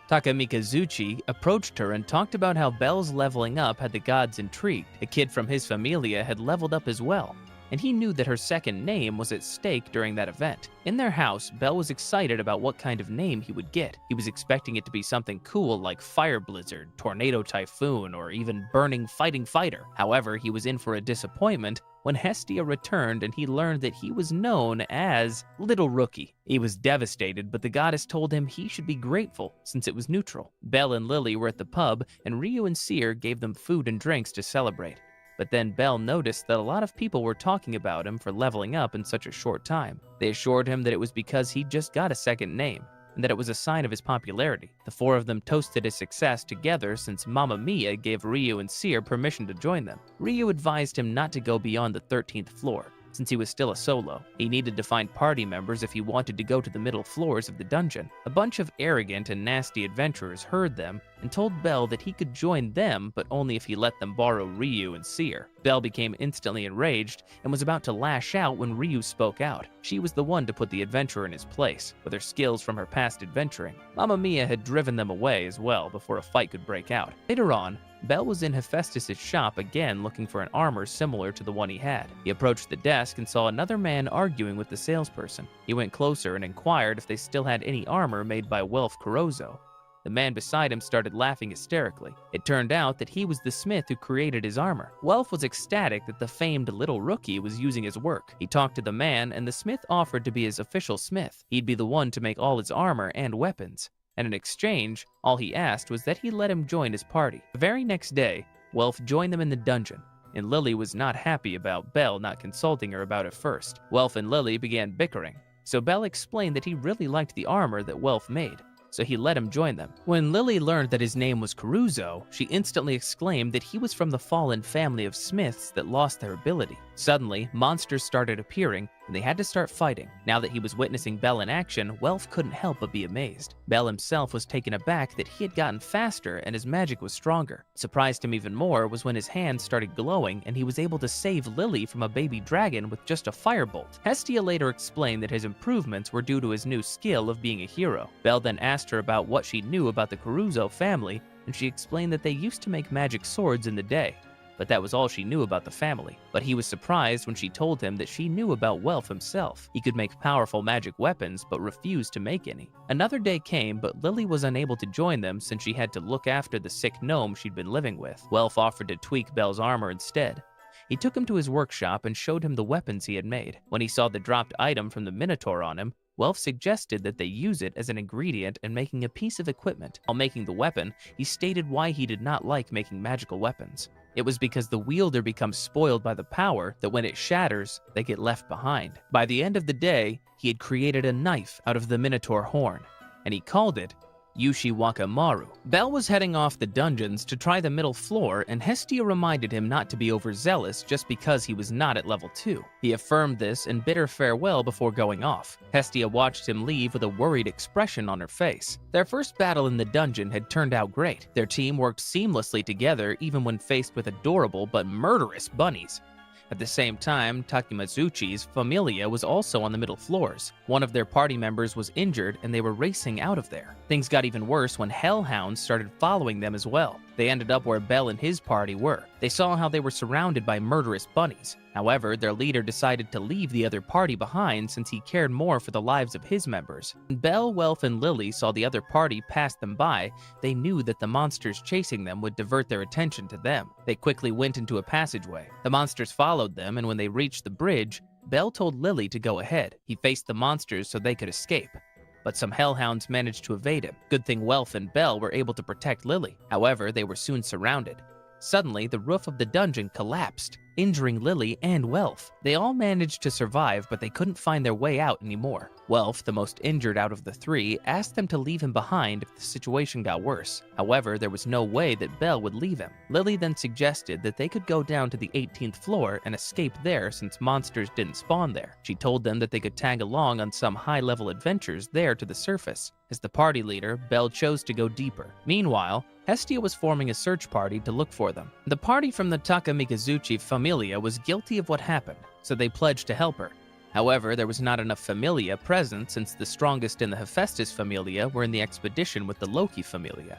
Takamikazuchi approached her and talked about how Belle's leveling up had the gods intrigued. A kid from his familia had leveled up as well, and he knew that her second name was at stake during that event. In their house, Belle was excited about what kind of name he would get. He was expecting it to be something cool like Fire Blizzard, Tornado Typhoon, or even Burning Fighting Fighter. However, he was in for a disappointment when Hestia returned and he learned that he was known as Little Rookie. He was devastated, but the goddess told him he should be grateful since it was neutral. Belle and Lily were at the pub, and Ryu and Seer gave them food and drinks to celebrate. But then Belle noticed that a lot of people were talking about him for leveling up in such a short time. They assured him that it was because he just got a second name, and that it was a sign of his popularity. The 4 of them toasted his success together since Mamma Mia gave Ryu and Seer permission to join them. Ryu advised him not to go beyond the 13th floor, since he was still a solo. He needed to find party members if he wanted to go to the middle floors of the dungeon. A bunch of arrogant and nasty adventurers heard them and told Bell that he could join them, but only if he let them borrow Ryu and Seer. Bell became instantly enraged and was about to lash out when Ryu spoke out. She was the one to put the adventurer in his place, with her skills from her past adventuring. Mamma Mia had driven them away as well before a fight could break out. Later on, Bell was in Hephaestus' shop again looking for an armor similar to the one he had. He approached the desk and saw another man arguing with the salesperson. He went closer and inquired if they still had any armor made by Welf Caruso. The man beside him started laughing hysterically. It turned out that he was the smith who created his armor. Welf was ecstatic that the famed little rookie was using his work. He talked to the man, and the smith offered to be his official smith. He'd be the one to make all his armor and weapons. And in exchange, all he asked was that he let him join his party. The very next day, Welf joined them in the dungeon, and Lily was not happy about Bell not consulting her about it first. Welf and Lily began bickering, so Bell explained that he really liked the armor that Welf made, so he let him join them. When Lily learned that his name was Caruso, she instantly exclaimed that he was from the fallen family of smiths that lost their ability. Suddenly, monsters started appearing, and they had to start fighting. Now that he was witnessing Bell in action, Welf couldn't help but be amazed. Bell himself was taken aback that he had gotten faster and his magic was stronger. What surprised him even more was when his hands started glowing and he was able to save Lily from a baby dragon with just a firebolt. Hestia later explained that his improvements were due to his new skill of being a hero. Bell then asked her about what she knew about the Caruso family, and she explained that they used to make magic swords in the day, but that was all she knew about the family. But he was surprised when she told him that she knew about Welf himself. He could make powerful magic weapons, but refused to make any. Another day came, but Lily was unable to join them since she had to look after the sick gnome she'd been living with. Welf offered to tweak Bell's armor instead. He took him to his workshop and showed him the weapons he had made. When he saw the dropped item from the Minotaur on him, Welf suggested that they use it as an ingredient in making a piece of equipment. While making the weapon, he stated why he did not like making magical weapons. It was because the wielder becomes spoiled by the power that when it shatters, they get left behind. By the end of the day, he had created a knife out of the Minotaur horn, and he called it Yushiwakamaru. Bell was heading off the dungeons to try the middle floor, and Hestia reminded him not to be overzealous just because he was not at level 2. He affirmed this and bid her farewell before going off. Hestia watched him leave with a worried expression on her face. Their first battle in the dungeon had turned out great. Their team worked seamlessly together even when faced with adorable but murderous bunnies. At the same time, Takemazuchi's familia was also on the middle floors. One of their party members was injured and they were racing out of there. Things got even worse when hellhounds started following them as well. They ended up where Bell and his party were. They saw how they were surrounded by murderous bunnies. However, their leader decided to leave the other party behind since he cared more for the lives of his members. When Bell, Welf, and Lily saw the other party pass them by, they knew that the monsters chasing them would divert their attention to them. They quickly went into a passageway. The monsters followed them, and when they reached the bridge, Bell told Lily to go ahead. He faced the monsters so they could escape, but some hellhounds managed to evade him. Good thing Welf and Bell were able to protect Lily. However, they were soon surrounded. Suddenly, the roof of the dungeon collapsed, injuring Lily and Welf. They all managed to survive, but they couldn't find their way out anymore. Welf, the most injured out of the three, asked them to leave him behind if the situation got worse. However, there was no way that Bell would leave him. Lily then suggested that they could go down to the 18th floor and escape there since monsters didn't spawn there. She told them that they could tag along on some high-level adventures there to the surface. As the party leader, Bell chose to go deeper. Meanwhile, Hestia was forming a search party to look for them. The party from the Takamikazuchi familia was guilty of what happened, so they pledged to help her. However, there was not enough familia present since the strongest in the Hephaestus familia were in the expedition with the Loki familia.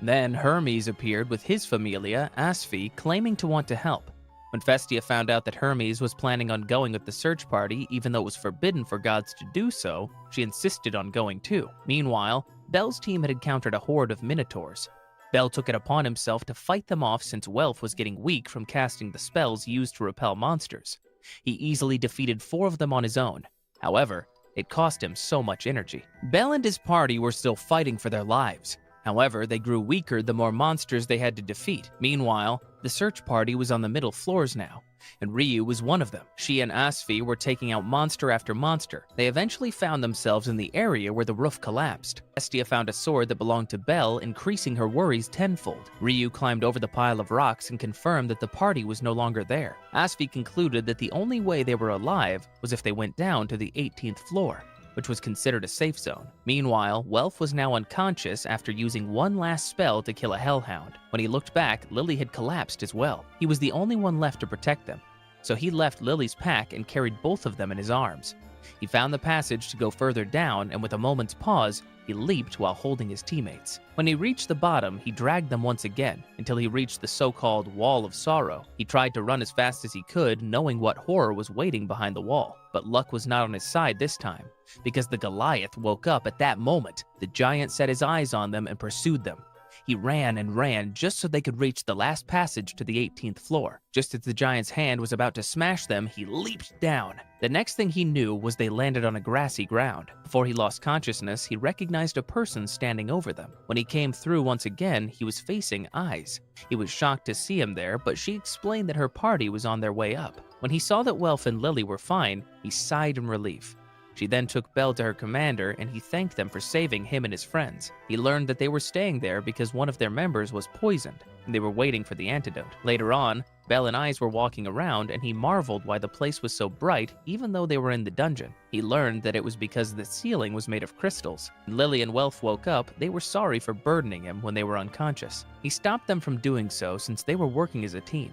Then Hermes appeared with his familia, Asphi, claiming to want to help. When Hestia found out that Hermes was planning on going with the search party, even though it was forbidden for gods to do so, she insisted on going too. Meanwhile, Bell's team had encountered a horde of minotaurs. Bell took it upon himself to fight them off since Welf was getting weak from casting the spells used to repel monsters. He easily defeated 4 of them on his own. However, it cost him so much energy. Bell and his party were still fighting for their lives. However, they grew weaker the more monsters they had to defeat. Meanwhile, the search party was on the middle floors now. and Ryu was one of them. She and Asfi were taking out monster after monster. They eventually found themselves in the area where the roof collapsed. Hestia found a sword that belonged to Belle, increasing her worries tenfold. Ryu climbed over the pile of rocks and confirmed that the party was no longer there. Asfi concluded that the only way they were alive was if they went down to the 18th floor, which was considered a safe zone. Meanwhile, Welf was now unconscious after using one last spell to kill a hellhound. When he looked back, Lily had collapsed as well. He was the only one left to protect them, so he left Lily's pack and carried both of them in his arms. He found the passage to go further down, and with a moment's pause, he leaped while holding his teammates. When he reached the bottom, he dragged them once again until he reached the so-called Wall of Sorrow. He tried to run as fast as he could, knowing what horror was waiting behind the wall. But luck was not on his side this time, because the Goliath woke up at that moment. The giant set his eyes on them and pursued them. He ran and ran just so they could reach the last passage to the 18th floor. Just as the giant's hand was about to smash them, he leaped down. The next thing he knew was they landed on a grassy ground. Before he lost consciousness, he recognized a person standing over them. When he came through once again, he was facing Eyes. He was shocked to see him there, but she explained that her party was on their way up. When he saw that Welf and Lily were fine, he sighed in relief. She then took Belle to her commander, and he thanked them for saving him and his friends. He learned that they were staying there because one of their members was poisoned, and they were waiting for the antidote. Later on, Belle and Eyes were walking around, and he marveled why the place was so bright even though they were in the dungeon. He learned that it was because the ceiling was made of crystals. When Lily and Welf woke up, they were sorry for burdening him when they were unconscious. He stopped them from doing so since they were working as a team.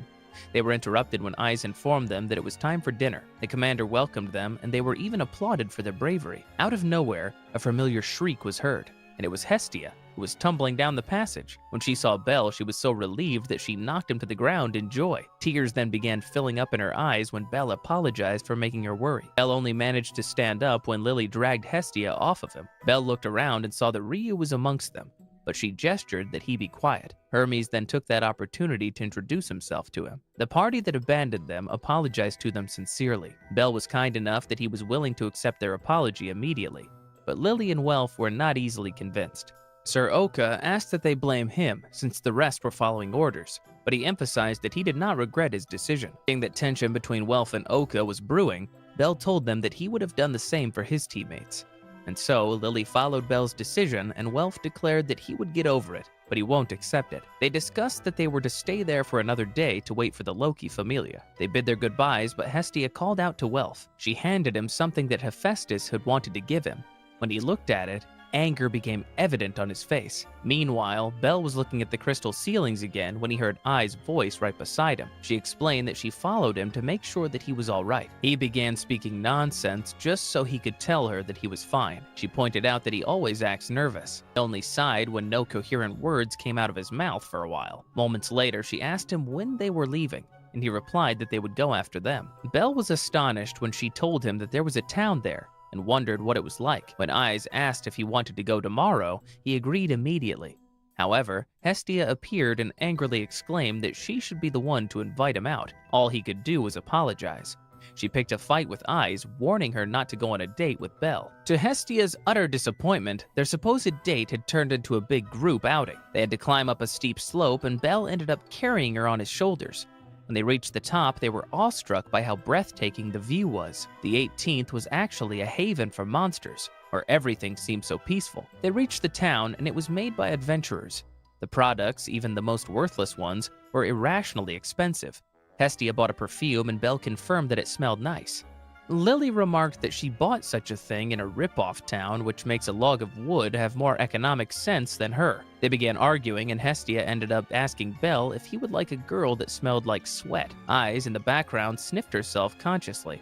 They were interrupted when Eyes informed them that it was time for dinner. The commander welcomed them, and they were even applauded for their bravery. Out of nowhere, a familiar shriek was heard, and it was Hestia, who was tumbling down the passage. When she saw Belle, she was so relieved that she knocked him to the ground in joy. Tears then began filling up in her eyes when Belle apologized for making her worry. Belle only managed to stand up when Lily dragged Hestia off of him. Belle looked around and saw that Ryu was amongst them, but she gestured that he be quiet. Hermes then took that opportunity to introduce himself to him. The party that abandoned them apologized to them sincerely. Belle was kind enough that he was willing to accept their apology immediately, but Lily and Welf were not easily convinced. Sir Oka asked that they blame him since the rest were following orders, but he emphasized that he did not regret his decision. Seeing that tension between Welf and Oka was brewing, Belle told them that he would have done the same for his teammates. And so, Lily followed Belle's decision, and Welf declared that he would get over it, but he won't accept it. They discussed that they were to stay there for another day to wait for the Loki Familia. They bid their goodbyes, but Hestia called out to Welf. She handed him something that Hephaestus had wanted to give him. When he looked at it, anger became evident on his face. Meanwhile, Belle was looking at the crystal ceilings again when he heard Ai's voice right beside him. She explained that she followed him to make sure that he was all right. He began speaking nonsense just so he could tell her that he was fine. She pointed out that he always acts nervous. He only sighed when no coherent words came out of his mouth for a while. Moments later, she asked him when they were leaving, and he replied that they would go after them. Belle was astonished when she told him that there was a town there, and wondered what it was like. When Eyes asked if he wanted to go tomorrow, he agreed immediately. However, Hestia appeared and angrily exclaimed that she should be the one to invite him out. All he could do was apologize. She picked a fight with Eyes, warning her not to go on a date with Belle. To Hestia's utter disappointment, their supposed date had turned into a big group outing. They had to climb up a steep slope, and Belle ended up carrying her on his shoulders. When they reached the top, they were awestruck by how breathtaking the view was. The 18th was actually a haven for monsters, where everything seemed so peaceful. They reached the town, and it was made by adventurers. The products, even the most worthless ones, were irrationally expensive. Hestia bought a perfume, and Belle confirmed that it smelled nice. Lily remarked that she bought such a thing in a rip-off town, which makes a log of wood have more economic sense than her. They began arguing, and Hestia ended up asking Belle if he would like a girl that smelled like sweat. Eyes in the background sniffed herself consciously.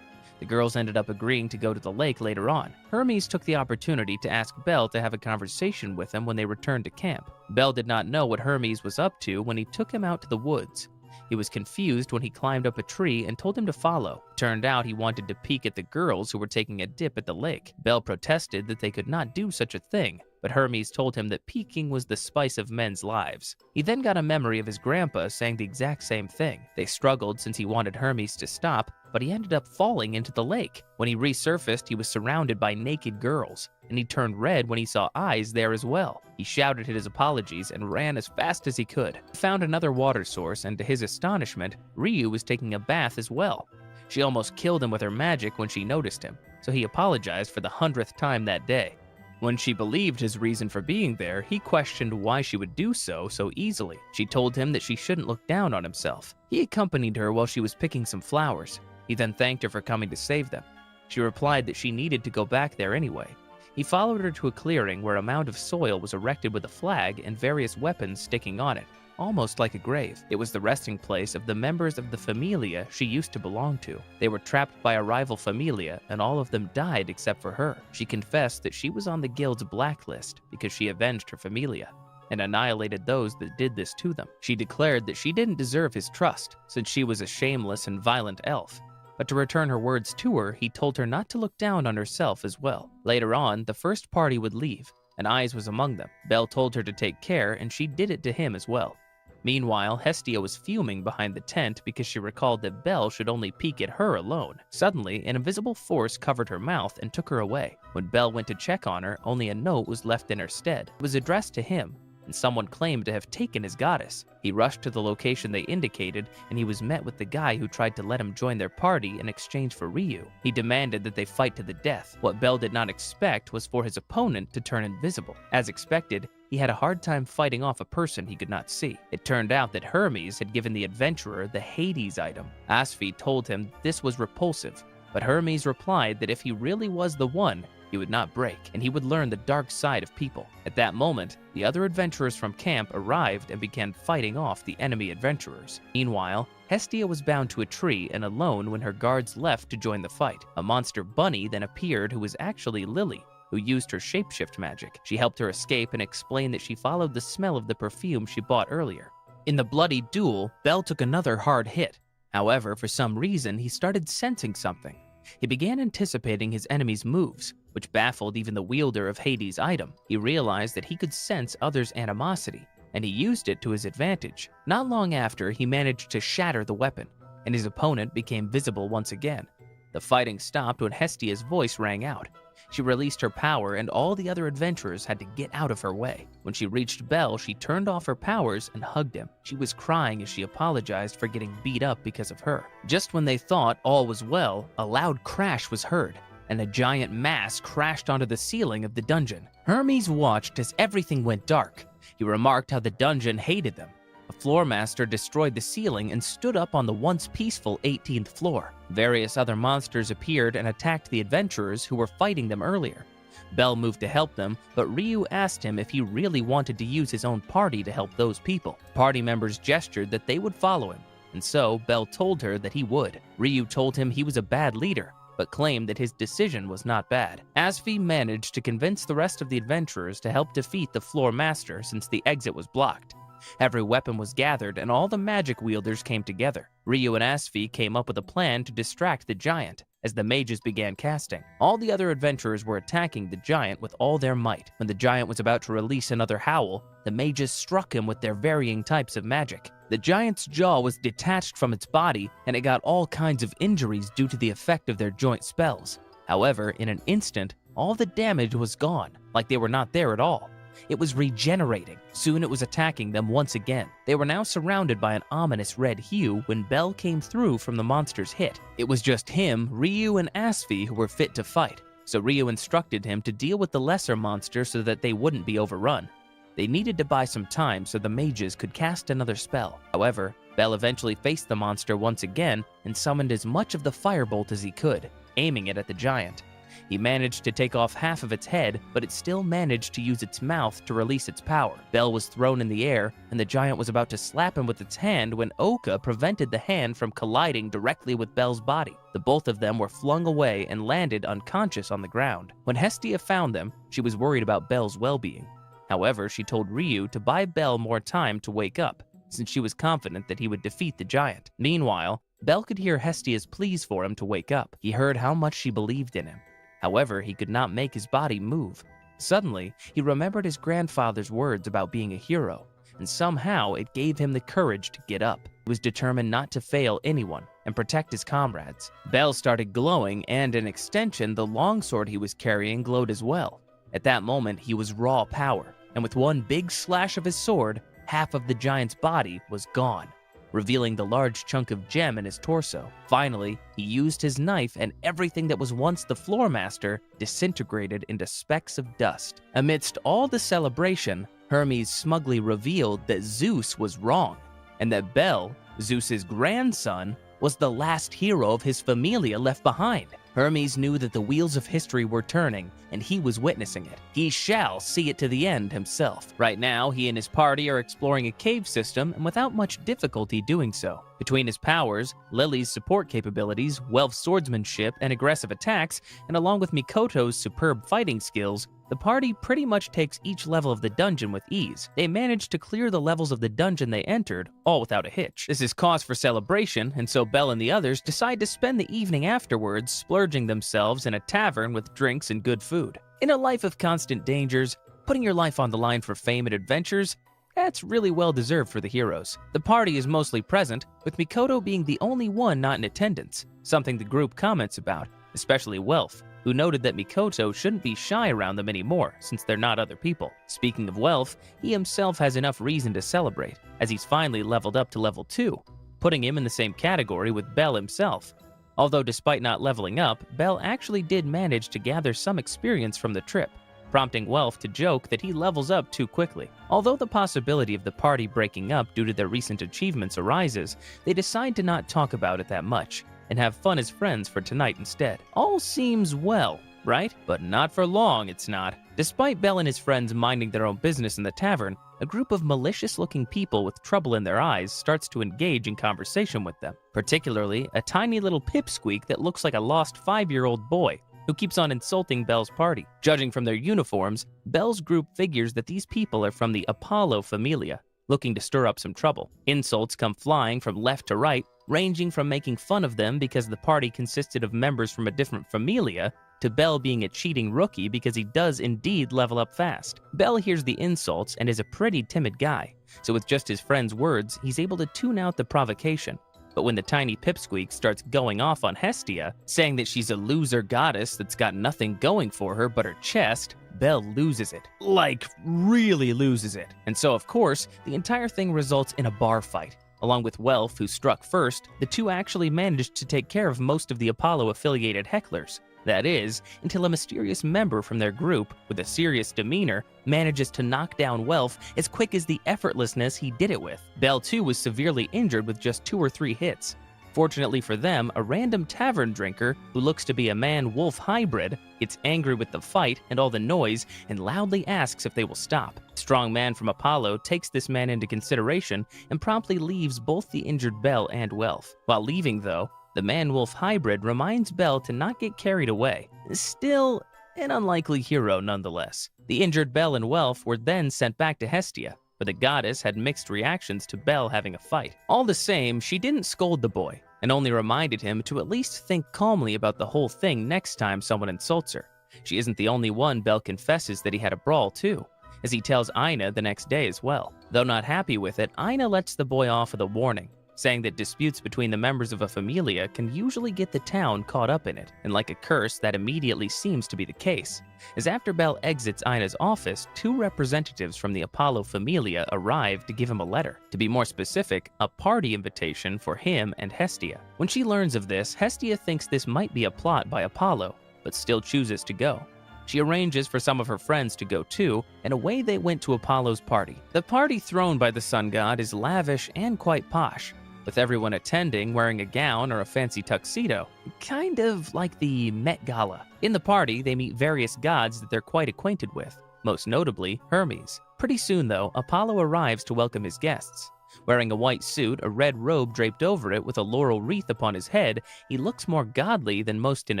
The girls ended up agreeing to go to the lake later on. Hermes took the opportunity to ask Belle to have a conversation with him when they returned to camp. Belle did not know what Hermes was up to when he took him out to the woods. He was confused when he climbed up a tree and told him to follow. Turned out he wanted to peek at the girls who were taking a dip at the lake. Belle protested that they could not do such a thing, but Hermes told him that peaking was the spice of men's lives. He then got a memory of his grandpa saying the exact same thing. They struggled since he wanted Hermes to stop, but he ended up falling into the lake. When he resurfaced, he was surrounded by naked girls, and he turned red when he saw eyes there as well. He shouted his apologies and ran as fast as he could. He found another water source, and to his astonishment, Ryu was taking a bath as well. She almost killed him with her magic when she noticed him, so he apologized for the 100th time that day. When she believed his reason for being there, he questioned why she would do so easily. She told him that she shouldn't look down on himself. He accompanied her while she was picking some flowers. He then thanked her for coming to save them. She replied that she needed to go back there anyway. He followed her to a clearing where a mound of soil was erected with a flag and various weapons sticking on it, almost like a grave. It was the resting place of the members of the familia she used to belong to. They were trapped by a rival familia, and all of them died except for her. She confessed that she was on the guild's blacklist because she avenged her familia and annihilated those that did this to them. She declared that she didn't deserve his trust, since she was a shameless and violent elf. But to return her words to her, he told her not to look down on herself as well. Later on, the first party would leave, and Eyes was among them. Belle told her to take care, and she did it to him as well. Meanwhile, Hestia was fuming behind the tent because she recalled that Belle should only peek at her alone. Suddenly, an invisible force covered her mouth and took her away. When Belle went to check on her, only a note was left in her stead. It was addressed to him, and someone claimed to have taken his goddess. He rushed to the location they indicated, and he was met with the guy who tried to let him join their party in exchange for Ryu. He demanded that they fight to the death. What Belle did not expect was for his opponent to turn invisible. As expected, he had a hard time fighting off a person he could not see. It turned out that Hermes had given the adventurer the Hades item. Asfi told him this was repulsive, but Hermes replied that if he really was the one, he would not break, and he would learn the dark side of people. At that moment, the other adventurers from camp arrived and began fighting off the enemy adventurers. Meanwhile, Hestia was bound to a tree and alone when her guards left to join the fight. A monster bunny then appeared who was actually Lily, who used her shapeshift magic. She helped her escape and explained that she followed the smell of the perfume she bought earlier. In the bloody duel, Belle took another hard hit. However, for some reason, he started sensing something. He began anticipating his enemy's moves, which baffled even the wielder of Hades' item. He realized that he could sense others' animosity, and he used it to his advantage. Not long after, he managed to shatter the weapon, and his opponent became visible once again. The fighting stopped when Hestia's voice rang out. She released her power, and all the other adventurers had to get out of her way. When she reached Belle, she turned off her powers and hugged him. She was crying as she apologized for getting beat up because of her. Just when they thought all was well, a loud crash was heard, and a giant mass crashed onto the ceiling of the dungeon. Hermes watched as everything went dark. He remarked how the dungeon hated them. A floor master destroyed the ceiling and stood up on the once peaceful 18th floor. Various other monsters appeared and attacked the adventurers who were fighting them earlier. Belle moved to help them, but Ryu asked him if he really wanted to use his own party to help those people. Party members gestured that they would follow him, and so Belle told her that he would. Ryu told him he was a bad leader, but claimed that his decision was not bad. Asfi managed to convince the rest of the adventurers to help defeat the floor master since the exit was blocked. Every weapon was gathered and all the magic wielders came together. Ryu and Asfi came up with a plan to distract the giant as the mages began casting. All the other adventurers were attacking the giant with all their might. When the giant was about to release another howl, the mages struck him with their varying types of magic. The giant's jaw was detached from its body and it got all kinds of injuries due to the effect of their joint spells. However, in an instant, all the damage was gone, like they were not there at all. It was regenerating. Soon it was attacking them once again. They were now surrounded by an ominous red hue when Belle came through from the monster's hit. It was just him, Ryu, and Asfi who were fit to fight, so Ryu instructed him to deal with the lesser monster so that they wouldn't be overrun. They needed to buy some time so the mages could cast another spell. However, Belle eventually faced the monster once again and summoned as much of the firebolt as he could, aiming it at the giant. He managed to take off half of its head, but it still managed to use its mouth to release its power. Belle was thrown in the air, and the giant was about to slap him with its hand when Oka prevented the hand from colliding directly with Belle's body. The both of them were flung away and landed unconscious on the ground. When Hestia found them, she was worried about Belle's well-being. However, she told Ryu to buy Belle more time to wake up, since she was confident that he would defeat the giant. Meanwhile, Belle could hear Hestia's pleas for him to wake up. He heard how much she believed in him. However, he could not make his body move. Suddenly, he remembered his grandfather's words about being a hero, and somehow it gave him the courage to get up. He was determined not to fail anyone and protect his comrades. Bell started glowing, and an extension, the longsword he was carrying, glowed as well. At that moment, he was raw power, and with one big slash of his sword, half of the giant's body was gone, revealing the large chunk of gem in his torso. Finally, he used his knife, and everything that was once the floor master disintegrated into specks of dust. Amidst all the celebration, Hermes smugly revealed that Zeus was wrong, and that Bel, Zeus's grandson, was the last hero of his familia left behind. Hermes knew that the wheels of history were turning, and he was witnessing it. He shall see it to the end himself. Right now, he and his party are exploring a cave system, and without much difficulty doing so. Between his powers, Lily's support capabilities, Welf's swordsmanship, and aggressive attacks, and along with Mikoto's superb fighting skills, the party pretty much takes each level of the dungeon with ease. They manage to clear the levels of the dungeon they entered, all without a hitch. This is cause for celebration, and so Bell and the others decide to spend the evening afterwards splurging themselves in a tavern with drinks and good food. In a life of constant dangers, putting your life on the line for fame and adventures, that's really well deserved for the heroes. The party is mostly present, with Mikoto being the only one not in attendance, something the group comments about, especially Welf, who noted that Mikoto shouldn't be shy around them anymore since they're not other people. Speaking of Welf, he himself has enough reason to celebrate, as he's finally leveled up to level 2, putting him in the same category with Bell himself. Although despite not leveling up, Bell actually did manage to gather some experience from the trip, prompting Welf to joke that he levels up too quickly. Although the possibility of the party breaking up due to their recent achievements arises, they decide to not talk about it that much, and have fun as friends for tonight instead. All seems well, right? But not for long, it's not. Despite Bell and his friends minding their own business in the tavern, a group of malicious-looking people with trouble in their eyes starts to engage in conversation with them, particularly a tiny little pipsqueak that looks like a lost 5-year-old boy who keeps on insulting Bell's party. Judging from their uniforms, Bell's group figures that these people are from the Apollo familia, looking to stir up some trouble. Insults come flying from left to right, ranging from making fun of them because the party consisted of members from a different familia, to Bell being a cheating rookie because he does indeed level up fast. Bell hears the insults and is a pretty timid guy, so with just his friend's words, he's able to tune out the provocation. But when the tiny pipsqueak starts going off on Hestia, saying that she's a loser goddess that's got nothing going for her but her chest, Bell loses it. Like, really loses it. And so, of course, the entire thing results in a bar fight. Along with Welf, who struck first, the two actually managed to take care of most of the Apollo-affiliated hecklers. That is, until a mysterious member from their group, with a serious demeanor, manages to knock down Welf as quick as the effortlessness he did it with. Bell too was severely injured with just 2 or 3 hits. Fortunately for them, a random tavern drinker, who looks to be a man-wolf hybrid, gets angry with the fight and all the noise and loudly asks if they will stop. A strong man from Apollo takes this man into consideration and promptly leaves both the injured Bell and Welf. While leaving though, the man-wolf hybrid reminds Bell to not get carried away. Still, an unlikely hero nonetheless. The injured Bell and Welf were then sent back to Hestia, where the goddess had mixed reactions to Bell having a fight. All the same, she didn't scold the boy, and only reminded him to at least think calmly about the whole thing next time someone insults her. She isn't the only one Bell confesses that he had a brawl too, as he tells Ina the next day as well. Though not happy with it, Ina lets the boy off with a warning, saying that disputes between the members of a familia can usually get the town caught up in it, and like a curse, that immediately seems to be the case, as after Bell exits Ina's office, 2 representatives from the Apollo familia arrive to give him a letter. To be more specific, a party invitation for him and Hestia. When she learns of this, Hestia thinks this might be a plot by Apollo, but still chooses to go. She arranges for some of her friends to go too, and away they went to Apollo's party. The party thrown by the sun god is lavish and quite posh, with everyone attending wearing a gown or a fancy tuxedo, kind of like the Met Gala. In the party, they meet various gods that they're quite acquainted with, most notably Hermes. Pretty soon though, Apollo arrives to welcome his guests. Wearing a white suit, a red robe draped over it with a laurel wreath upon his head, he looks more godly than most in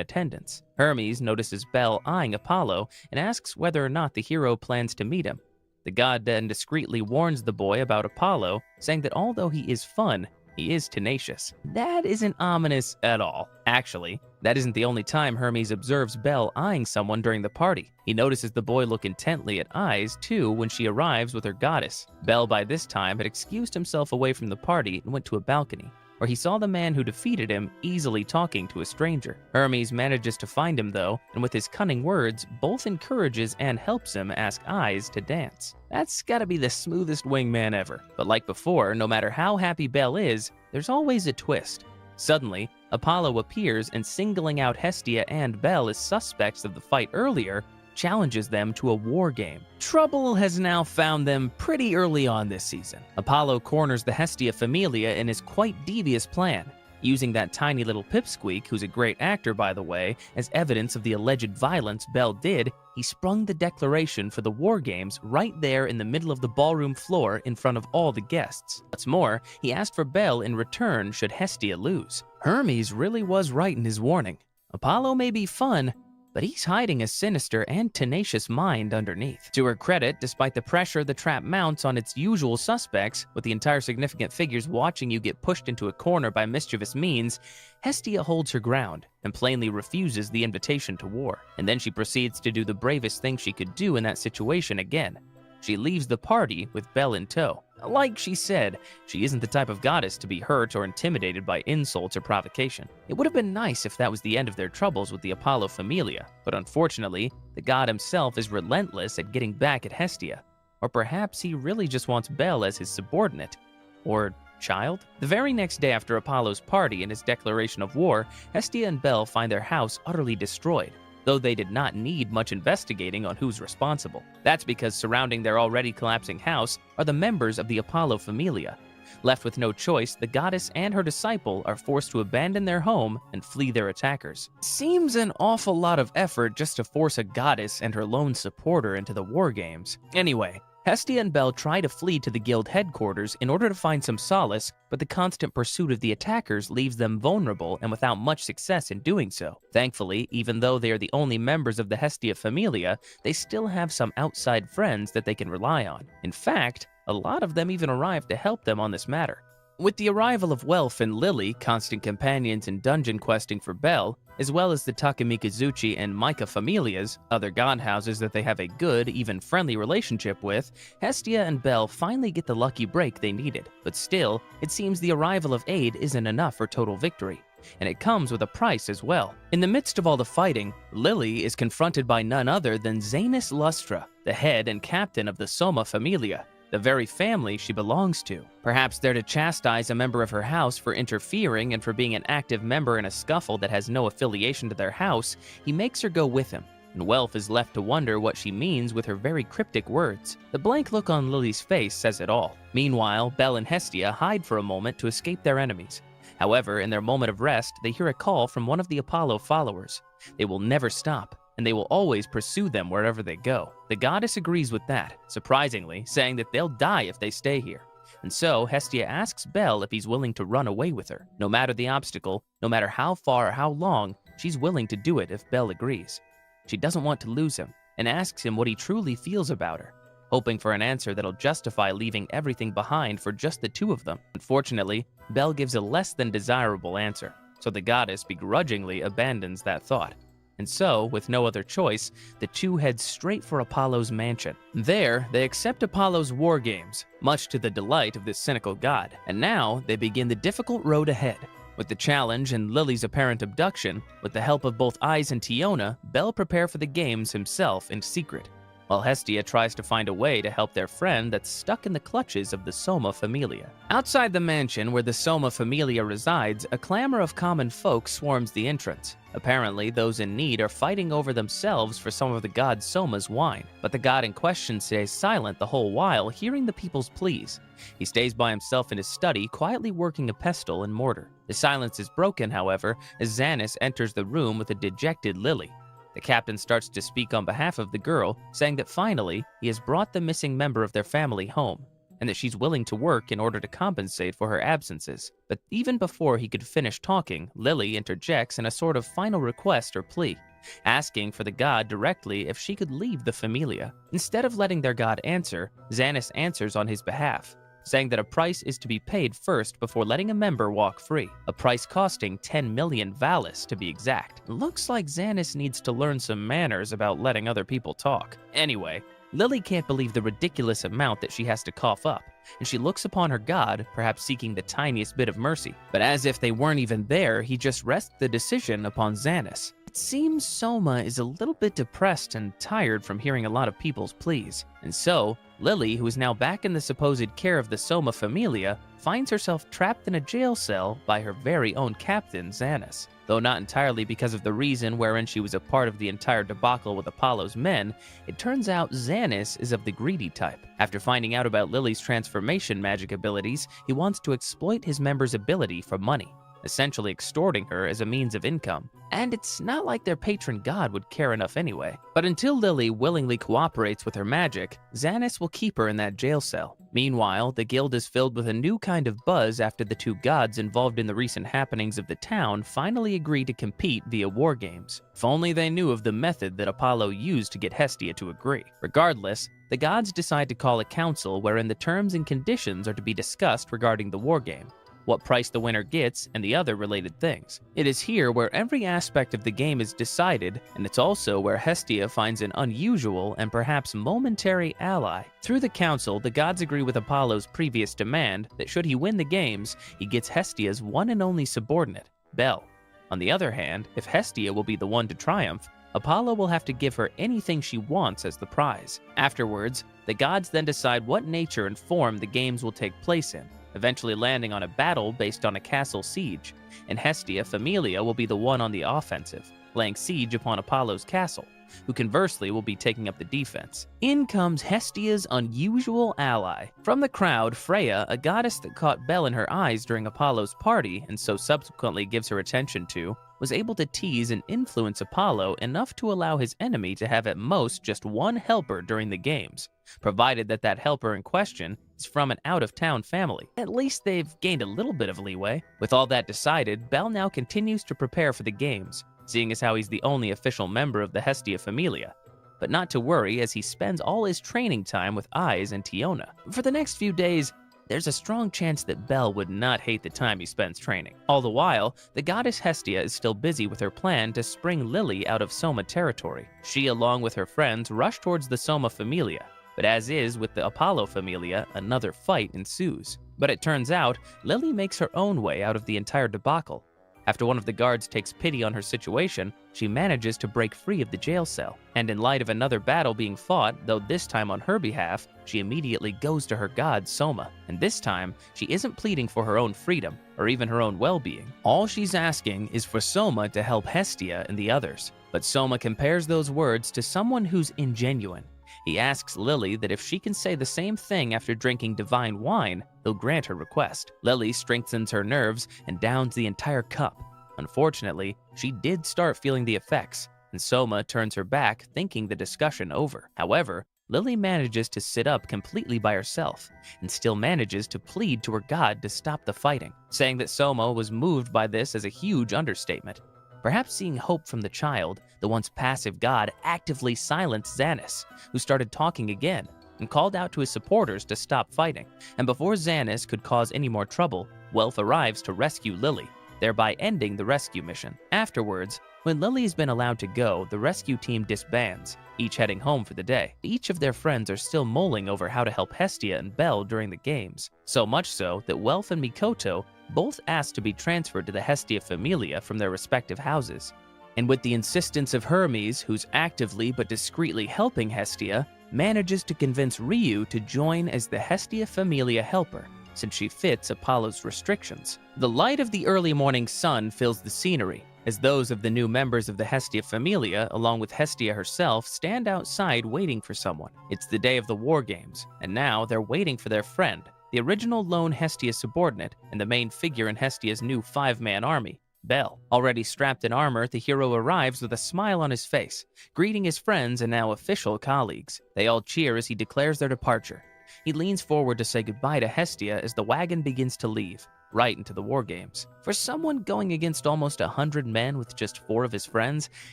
attendance. Hermes notices Bell eyeing Apollo and asks whether or not the hero plans to meet him. The god then discreetly warns the boy about Apollo, saying that although he is fun, he is tenacious. That isn't ominous at all. Actually, that isn't the only time Hermes observes Belle eyeing someone during the party. He notices the boy look intently at Eyes, too, when she arrives with her goddess. Belle, by this time, had excused himself away from the party and went to a balcony, where he saw the man who defeated him easily talking to a stranger. Hermes manages to find him though, and with his cunning words, both encourages and helps him ask Eyes to dance. That's gotta be the smoothest wingman ever. But like before, no matter how happy Belle is, there's always a twist. Suddenly, Apollo appears and, singling out Hestia and Belle as suspects of the fight earlier, challenges them to a war game. Trouble has now found them pretty early on this season. Apollo corners the Hestia Familia in his quite devious plan, using that tiny little pipsqueak, who's a great actor by the way, as evidence of the alleged violence Belle did. He sprung the declaration for the war games right there in the middle of the ballroom floor in front of all the guests. What's more, he asked for Belle in return should Hestia lose. Hermes really was right in his warning. Apollo may be fun, but he's hiding a sinister and tenacious mind underneath. To her credit, despite the pressure the trap mounts on its usual suspects, with the entire significant figures watching you get pushed into a corner by mischievous means, Hestia holds her ground and plainly refuses the invitation to war. And then she proceeds to do the bravest thing she could do in that situation again. She leaves the party with Belle in tow. Like she said, she isn't the type of goddess to be hurt or intimidated by insults or provocation. It would have been nice if that was the end of their troubles with the Apollo Familia, but unfortunately, the god himself is relentless at getting back at Hestia. Or perhaps he really just wants Belle as his subordinate. Or child? The very next day after Apollo's party and his declaration of war, Hestia and Belle find their house utterly destroyed, though they did not need much investigating on who's responsible. That's because surrounding their already collapsing house are the members of the Apollo Familia. Left with no choice, the goddess and her disciple are forced to abandon their home and flee their attackers. Seems an awful lot of effort just to force a goddess and her lone supporter into the war games. Anyway, Hestia and Belle try to flee to the guild headquarters in order to find some solace, but the constant pursuit of the attackers leaves them vulnerable and without much success in doing so. Thankfully, even though they are the only members of the Hestia Familia, they still have some outside friends that they can rely on. In fact, a lot of them even arrive to help them on this matter. With the arrival of Welf and Lily, constant companions in dungeon questing for Belle, as well as the Takamikazuchi and Maika familias, other god houses that they have a good, even friendly relationship with, Hestia and Belle finally get the lucky break they needed. But still, it seems the arrival of aid isn't enough for total victory, and it comes with a price as well. In the midst of all the fighting, Lily is confronted by none other than Zanus Lustra, the head and captain of the Soma Familia, the very family she belongs to. Perhaps there to chastise a member of her house for interfering and for being an active member in a scuffle that has no affiliation to their house, he makes her go with him, and Welf is left to wonder what she means with her very cryptic words. The blank look on Lily's face says it all. Meanwhile, Belle and Hestia hide for a moment to escape their enemies. However, in their moment of rest, they hear a call from one of the Apollo followers. They will never stop, and they will always pursue them wherever they go. The goddess agrees with that, surprisingly, saying that they'll die if they stay here. And so, Hestia asks Belle if he's willing to run away with her. No matter the obstacle, no matter how far or how long, she's willing to do it if Belle agrees. She doesn't want to lose him, and asks him what he truly feels about her, hoping for an answer that'll justify leaving everything behind for just the two of them. Unfortunately, Belle gives a less than desirable answer, so the goddess begrudgingly abandons that thought. And so, with no other choice, the two head straight for Apollo's mansion. There, they accept Apollo's war games, much to the delight of this cynical god. And now, they begin the difficult road ahead. With the challenge and Lily's apparent abduction, with the help of both Eyes and Tiona, Belle prepare for the games himself in secret, while Hestia tries to find a way to help their friend that's stuck in the clutches of the Soma Familia. Outside the mansion where the Soma Familia resides, a clamor of common folk swarms the entrance. Apparently, those in need are fighting over themselves for some of the god Soma's wine, but the god in question stays silent the whole while, hearing the people's pleas. He stays by himself in his study, quietly working a pestle and mortar. The silence is broken, however, as Zanus enters the room with a dejected Lily. The captain starts to speak on behalf of the girl, saying that finally, he has brought the missing member of their family home, and that she's willing to work in order to compensate for her absences. But even before he could finish talking, Lily interjects in a sort of final request or plea, asking for the god directly if she could leave the Familia. Instead of letting their god answer, Zanus answers on his behalf, saying that a price is to be paid first before letting a member walk free, a price costing 10 million Valis to be exact. Looks like Xanis needs to learn some manners about letting other people talk. Anyway, Lily can't believe the ridiculous amount that she has to cough up, and she looks upon her god, perhaps seeking the tiniest bit of mercy. But as if they weren't even there, he just rests the decision upon Xanis. It seems Soma is a little bit depressed and tired from hearing a lot of people's pleas. And so, Lily, who is now back in the supposed care of the Soma familia, finds herself trapped in a jail cell by her very own captain, Xanis. Though not entirely because of the reason wherein she was a part of the entire debacle with Apollo's men, it turns out Xanis is of the greedy type. After finding out about Lily's transformation magic abilities, he wants to exploit his member's ability for money, essentially extorting her as a means of income. And it's not like their patron god would care enough anyway. But until Lily willingly cooperates with her magic, Xanis will keep her in that jail cell. Meanwhile, the guild is filled with a new kind of buzz after the two gods involved in the recent happenings of the town finally agree to compete via war games. If only they knew of the method that Apollo used to get Hestia to agree. Regardless, the gods decide to call a council wherein the terms and conditions are to be discussed regarding the war game, what price the winner gets, and the other related things. It is here where every aspect of the game is decided, and it's also where Hestia finds an unusual and perhaps momentary ally. Through the council, the gods agree with Apollo's previous demand that should he win the games, he gets Hestia's one and only subordinate, Bel. On the other hand, if Hestia will be the one to triumph, Apollo will have to give her anything she wants as the prize. Afterwards, the gods then decide what nature and form the games will take place in, eventually landing on a battle based on a castle siege, and Hestia Familia will be the one on the offensive, laying siege upon Apollo's castle, who conversely will be taking up the defense. In comes Hestia's unusual ally. From the crowd, Freya, a goddess that caught Bel in her eyes during Apollo's party and so subsequently gives her attention to, was able to tease and influence Apollo enough to allow his enemy to have at most just one helper during the games, provided that that helper in question is from an out-of-town family. At least they've gained a little bit of leeway. With all that decided, Bel now continues to prepare for the games, seeing as how he's the only official member of the Hestia Familia. But not to worry, as he spends all his training time with Eyes and Tiona. For the next few days, there's a strong chance that Bel would not hate the time he spends training. All the while, the goddess Hestia is still busy with her plan to spring Lily out of Soma territory. She, along with her friends, rush towards the Soma Familia, but as is with the Apollo Familia, another fight ensues. But it turns out, Lily makes her own way out of the entire debacle. After one of the guards takes pity on her situation, she manages to break free of the jail cell. And in light of another battle being fought, though this time on her behalf, she immediately goes to her god Soma. And this time, she isn't pleading for her own freedom, or even her own well-being. All she's asking is for Soma to help Hestia and the others. But Soma compares those words to someone who's ingenuine. He asks Lily that if she can say the same thing after drinking divine wine, he'll grant her request. Lily strengthens her nerves and downs the entire cup. Unfortunately, she did start feeling the effects, and Soma turns her back, thinking the discussion over. However, Lily manages to sit up completely by herself, and still manages to plead to her god to stop the fighting. Saying that Soma was moved by this is a huge understatement. Perhaps seeing hope from the child, the once passive god actively silenced Xanis, who started talking again, and called out to his supporters to stop fighting. And before Xanis could cause any more trouble, Welf arrives to rescue Lily, thereby ending the rescue mission. Afterwards, when Lily's been allowed to go, the rescue team disbands, each heading home for the day. Each of their friends are still mulling over how to help Hestia and Bel during the games, so much so that Welf and Mikoto both asked to be transferred to the Hestia Familia from their respective houses. And with the insistence of Hermes, who's actively but discreetly helping Hestia, manages to convince Ryu to join as the Hestia Familia helper, since she fits Apollo's restrictions. The light of the early morning sun fills the scenery, as those of the new members of the Hestia Familia, along with Hestia herself, stand outside waiting for someone. It's the day of the war games, and now they're waiting for their friend, the original lone Hestia subordinate and the main figure in Hestia's new 5-man army, Bel. Already strapped in armor, the hero arrives with a smile on his face, greeting his friends and now official colleagues. They all cheer as he declares their departure. He leans forward to say goodbye to Hestia as the wagon begins to leave, right into the war games. For someone going against almost 100 men with just 4 of his friends,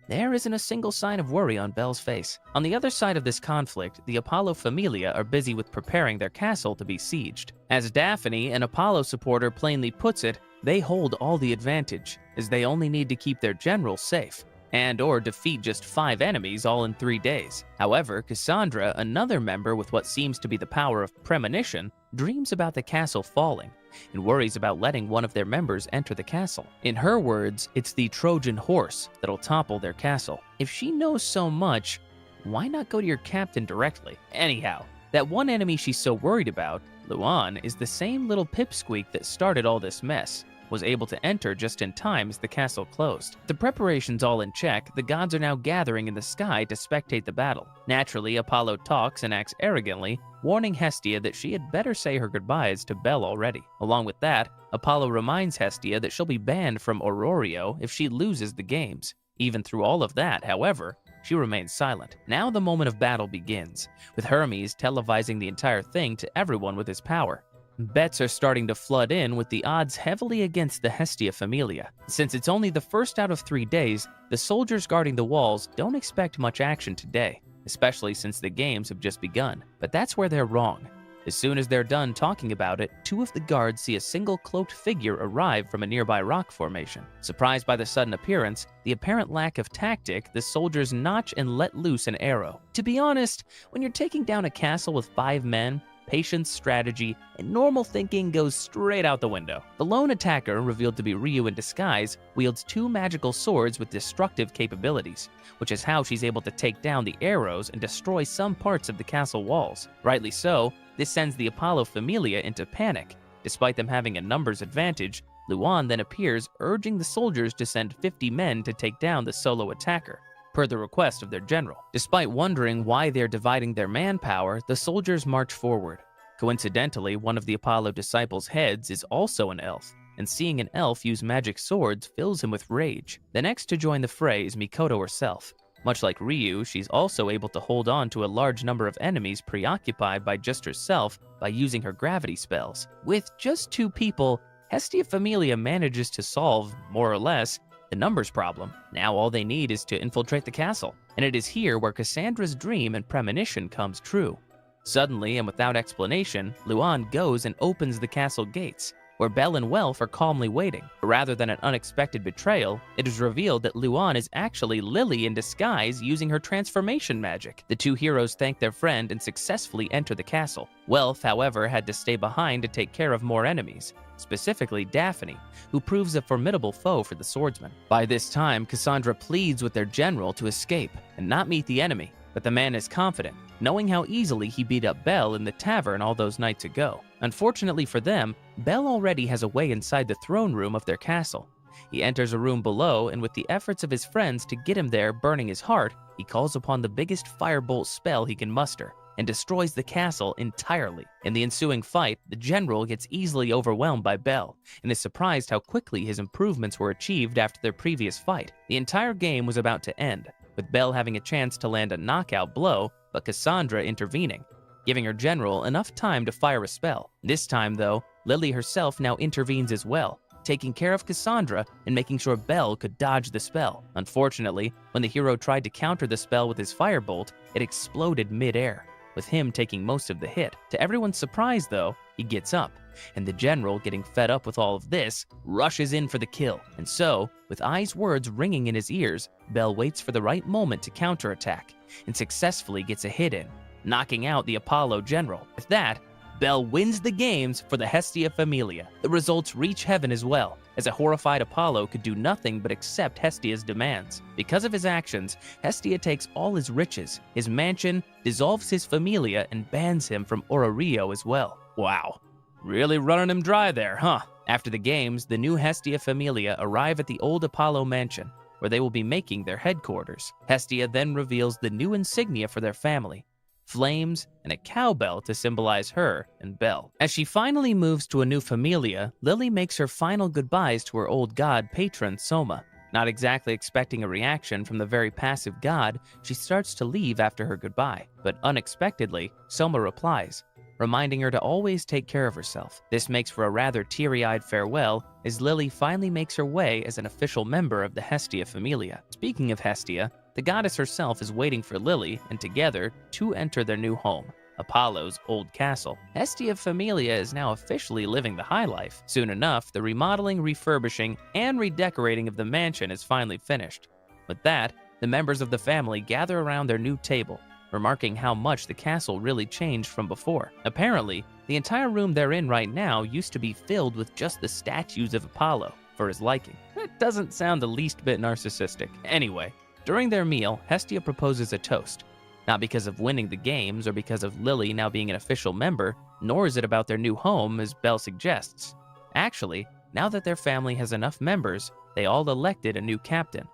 there isn't a single sign of worry on Belle's face. On the other side of this conflict, the Apollo Familia are busy with preparing their castle to be sieged. As Daphne, an Apollo supporter, plainly puts it, they hold all the advantage, as they only need to keep their general safe, and or defeat just 5 enemies all in 3 days. However, Cassandra, another member with what seems to be the power of premonition, dreams about the castle falling, and worries about letting one of their members enter the castle. In her words, it's the Trojan horse that'll topple their castle. If she knows so much, why not go to your captain directly? Anyhow, that one enemy she's so worried about, Luan, is the same little pipsqueak that started all this mess, was able to enter just in time as the castle closed. The preparations all in check, the gods are now gathering in the sky to spectate the battle. Naturally, Apollo talks and acts arrogantly, warning Hestia that she had better say her goodbyes to Belle already. Along with that, Apollo reminds Hestia that she'll be banned from Ororio if she loses the games. Even through all of that, however, she remains silent. Now the moment of battle begins, with Hermes televising the entire thing to everyone with his power. Bets are starting to flood in, with the odds heavily against the Hestia Familia. Since it's only the first out of 3 days, the soldiers guarding the walls don't expect much action today, especially since the games have just begun. But that's where they're wrong. As soon as they're done talking about it, 2 of the guards see a single cloaked figure arrive from a nearby rock formation. Surprised by the sudden appearance, the apparent lack of tactic, the soldiers notch and let loose an arrow. To be honest, when you're taking down a castle with 5 men, patience, strategy, and normal thinking goes straight out the window. The lone attacker, revealed to be Ryu in disguise, wields 2 magical swords with destructive capabilities, which is how she's able to take down the arrows and destroy some parts of the castle walls. Rightly so, this sends the Apollo Familia into panic. Despite them having a numbers advantage, Luan then appears, urging the soldiers to send 50 men to take down the solo attacker, per the request of their general. Despite wondering why they're dividing their manpower, the soldiers march forward. Coincidentally, one of the Apollo disciples' heads is also an elf, and seeing an elf use magic swords fills him with rage. The next to join the fray is Mikoto herself. Much like Ryu, she's also able to hold on to a large number of enemies preoccupied by just herself by using her gravity spells. With just 2 people, Hestia Familia manages to solve, more or less, the numbers problem. Now all they need is to infiltrate the castle, and it is here where Cassandra's dream and premonition comes true. Suddenly, and without explanation, Luan goes and opens the castle gates, where Belle and Welf are calmly waiting. Rather than an unexpected betrayal, it is revealed that Luan is actually Lily in disguise using her transformation magic. The 2 heroes thank their friend and successfully enter the castle. Welf, however, had to stay behind to take care of more enemies, specifically Daphne, who proves a formidable foe for the swordsman. By this time, Cassandra pleads with their general to escape and not meet the enemy, but the man is confident, knowing how easily he beat up Belle in the tavern all those nights ago. Unfortunately for them, Belle already has a way inside the throne room of their castle. He enters a room below, and with the efforts of his friends to get him there burning his heart, he calls upon the biggest firebolt spell he can muster, and destroys the castle entirely. In the ensuing fight, the general gets easily overwhelmed by Belle, and is surprised how quickly his improvements were achieved after their previous fight. The entire game was about to end, with Belle having a chance to land a knockout blow, but Cassandra intervening, giving her general enough time to fire a spell. This time, though, Lily herself now intervenes as well, taking care of Cassandra and making sure Belle could dodge the spell. Unfortunately, when the hero tried to counter the spell with his firebolt, it exploded mid-air, with him taking most of the hit. To everyone's surprise, though, he gets up, and the general, getting fed up with all of this, rushes in for the kill. And so, with Ai's words ringing in his ears, Belle waits for the right moment to counterattack, and successfully gets a hit in, knocking out the Apollo general. With that, Belle wins the games for the Hestia Familia. The results reach heaven as well, as a horrified Apollo could do nothing but accept Hestia's demands. Because of his actions, Hestia takes all his riches, his mansion, dissolves his familia, and bans him from Ororio as well. Wow, really running him dry there, huh? After the games, the new Hestia Familia arrive at the old Apollo mansion, where they will be making their headquarters. Hestia then reveals the new insignia for their family: flames and a cowbell to symbolize her and Belle. As she finally moves to a new familia, Lily makes her final goodbyes to her old god patron Soma. Not exactly expecting a reaction from the very passive god, she starts to leave after her goodbye, but unexpectedly, Soma replies, reminding her to always take care of herself. This makes for a rather teary-eyed farewell as Lily finally makes her way as an official member of the Hestia Familia. Speaking of Hestia, the goddess herself is waiting for Lily, and together, two enter their new home, Apollo's old castle. Hestia Familia is now officially living the high life. Soon enough, the remodeling, refurbishing, and redecorating of the mansion is finally finished. With that, the members of the family gather around their new table, remarking how much the castle really changed from before. Apparently, the entire room they're in right now used to be filled with just the statues of Apollo, for his liking. That doesn't sound the least bit narcissistic. Anyway, during their meal, Hestia proposes a toast. Not because of winning the games or because of Lily now being an official member, nor is it about their new home, as Belle suggests. Actually, now that their family has enough members, they all elected a new captain,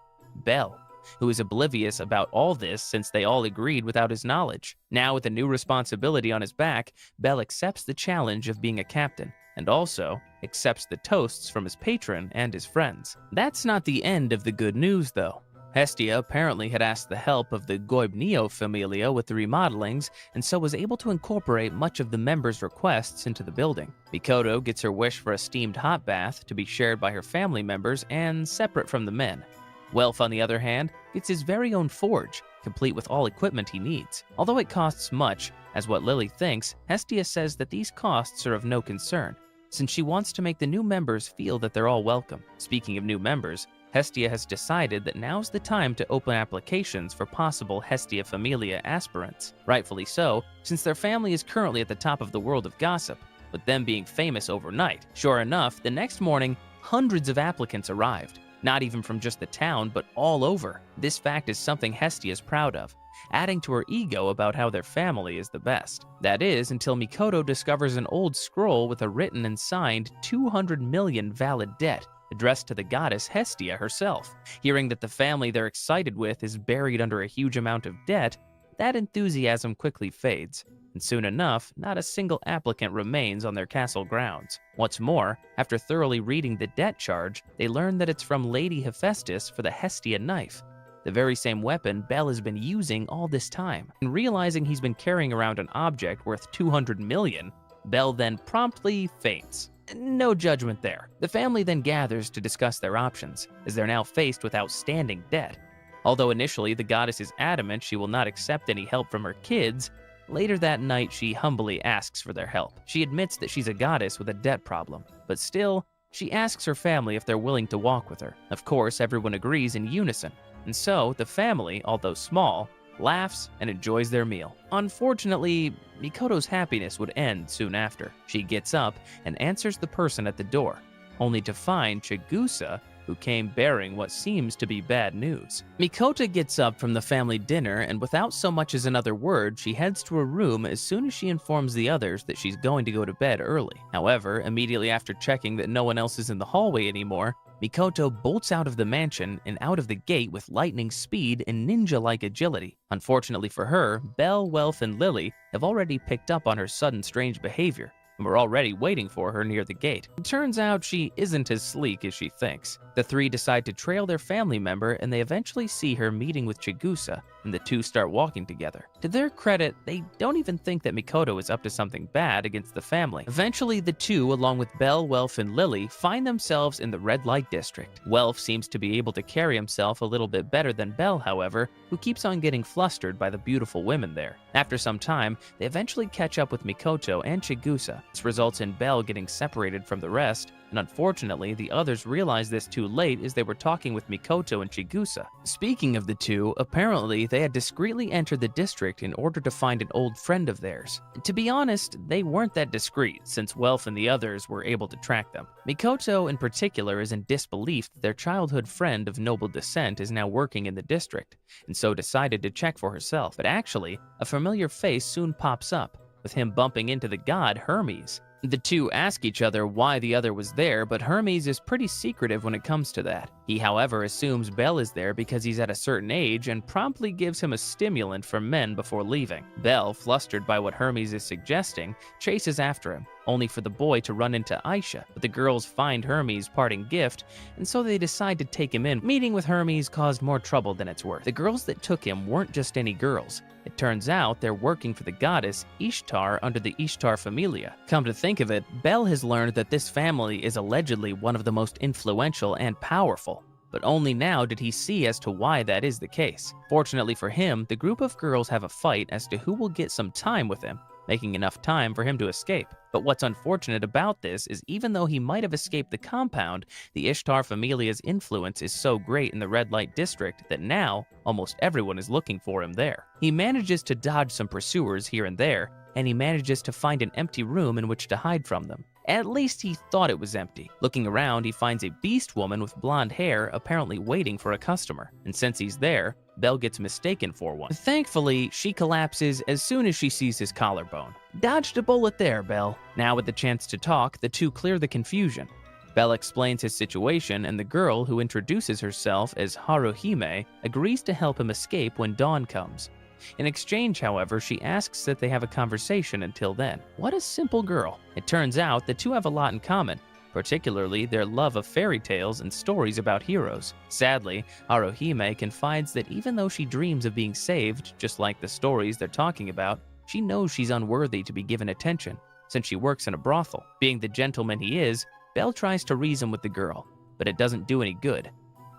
Belle, who is oblivious about all this since they all agreed without his knowledge. Now with a new responsibility on his back, Belle accepts the challenge of being a captain, and also accepts the toasts from his patron and his friends. That's not the end of the good news, though. Hestia apparently had asked the help of the Goibnio Familia with the remodelings, and so was able to incorporate much of the members' requests into the building. Mikoto gets her wish for a steamed hot bath to be shared by her family members and separate from the men. Welf, on the other hand, gets his very own forge, complete with all equipment he needs. Although it costs much, as what Lily thinks, Hestia says that these costs are of no concern, since she wants to make the new members feel that they're all welcome. Speaking of new members, Hestia has decided that now's the time to open applications for possible Hestia Familia aspirants. Rightfully so, since their family is currently at the top of the world of gossip, with them being famous overnight. Sure enough, the next morning, hundreds of applicants arrived. Not even from just the town, but all over. This fact is something Hestia is proud of, adding to her ego about how their family is the best. That is, until Mikoto discovers an old scroll with a written and signed 200 million valid debt, addressed to the goddess Hestia herself. Hearing that the family they're excited with is buried under a huge amount of debt, that enthusiasm quickly fades, and soon enough, not a single applicant remains on their castle grounds. What's more, after thoroughly reading the debt charge, they learn that it's from Lady Hephaestus for the Hestia knife, the very same weapon Belle has been using all this time. And realizing he's been carrying around an object worth 200 million, Belle then promptly faints. No judgment there. The family then gathers to discuss their options, as they're now faced with outstanding debt. Although initially the goddess is adamant she will not accept any help from her kids, later that night she humbly asks for their help. She admits that she's a goddess with a debt problem, but still, she asks her family if they're willing to walk with her. Of course, everyone agrees in unison, and so the family, although small, laughs and enjoys their meal. Unfortunately, Mikoto's happiness would end soon after. She gets up and answers the person at the door, only to find Chigusa, who came bearing what seems to be bad news. Mikoto gets up from the family dinner, and without so much as another word, she heads to her room as soon as she informs the others that she's going to go to bed early. However, immediately after checking that no one else is in the hallway anymore, Mikoto bolts out of the mansion and out of the gate with lightning speed and ninja-like agility. Unfortunately for her, Belle, Welf, and Lily have already picked up on her sudden strange behavior, and were already waiting for her near the gate. It turns out she isn't as sleek as she thinks. The three decide to trail their family member, and they eventually see her meeting with Chigusa, and the two start walking together. To their credit, they don't even think that Mikoto is up to something bad against the family. Eventually, the two, along with Belle, Welf, and Lily, find themselves in the red light district. Welf seems to be able to carry himself a little bit better than Belle, however, who keeps on getting flustered by the beautiful women there. After some time, they eventually catch up with Mikoto and Chigusa. This results in Belle getting separated from the rest, and unfortunately, the others realized this too late as they were talking with Mikoto and Chigusa. Speaking of the two, apparently they had discreetly entered the district in order to find an old friend of theirs. To be honest, they weren't that discreet, since Welf and the others were able to track them. Mikoto in particular is in disbelief that their childhood friend of noble descent is now working in the district, and so decided to check for herself. But actually, a familiar face soon pops up, with him bumping into the god Hermes. The two ask each other why the other was there, but Hermes is pretty secretive when it comes to that. He, however, assumes Belle is there because he's at a certain age and promptly gives him a stimulant for men before leaving. Belle, flustered by what Hermes is suggesting, chases after him, only for the boy to run into Aisha. But the girls find Hermes' parting gift, and so they decide to take him in. Meeting with Hermes caused more trouble than it's worth. The girls that took him weren't just any girls. It turns out they're working for the goddess Ishtar under the Ishtar Familia. Come to think of it, Bel has learned that this family is allegedly one of the most influential and powerful. But only now did he see as to why that is the case. Fortunately for him, the group of girls have a fight as to who will get some time with him, making enough time for him to escape. But what's unfortunate about this is even though he might have escaped the compound, the Ishtar Familia's influence is so great in the red light district that now almost everyone is looking for him there. He manages to dodge some pursuers here and there, and he manages to find an empty room in which to hide from them. At least he thought it was empty. Looking around, he finds a beast woman with blonde hair apparently waiting for a customer. And since he's there, Bel gets mistaken for one. Thankfully, she collapses as soon as she sees his collarbone. Dodged a bullet there, Bel. Now with the chance to talk, the two clear the confusion. Bel explains his situation, and the girl, who introduces herself as Haruhime, agrees to help him escape when dawn comes. In exchange, however, she asks that they have a conversation until then. What a simple girl. It turns out the two have a lot in common, particularly their love of fairy tales and stories about heroes. Sadly, Haruhime confides that even though she dreams of being saved, just like the stories they're talking about, she knows she's unworthy to be given attention, since she works in a brothel. Being the gentleman he is, Bel tries to reason with the girl, but it doesn't do any good.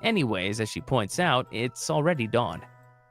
Anyways, as she points out, it's already dawn.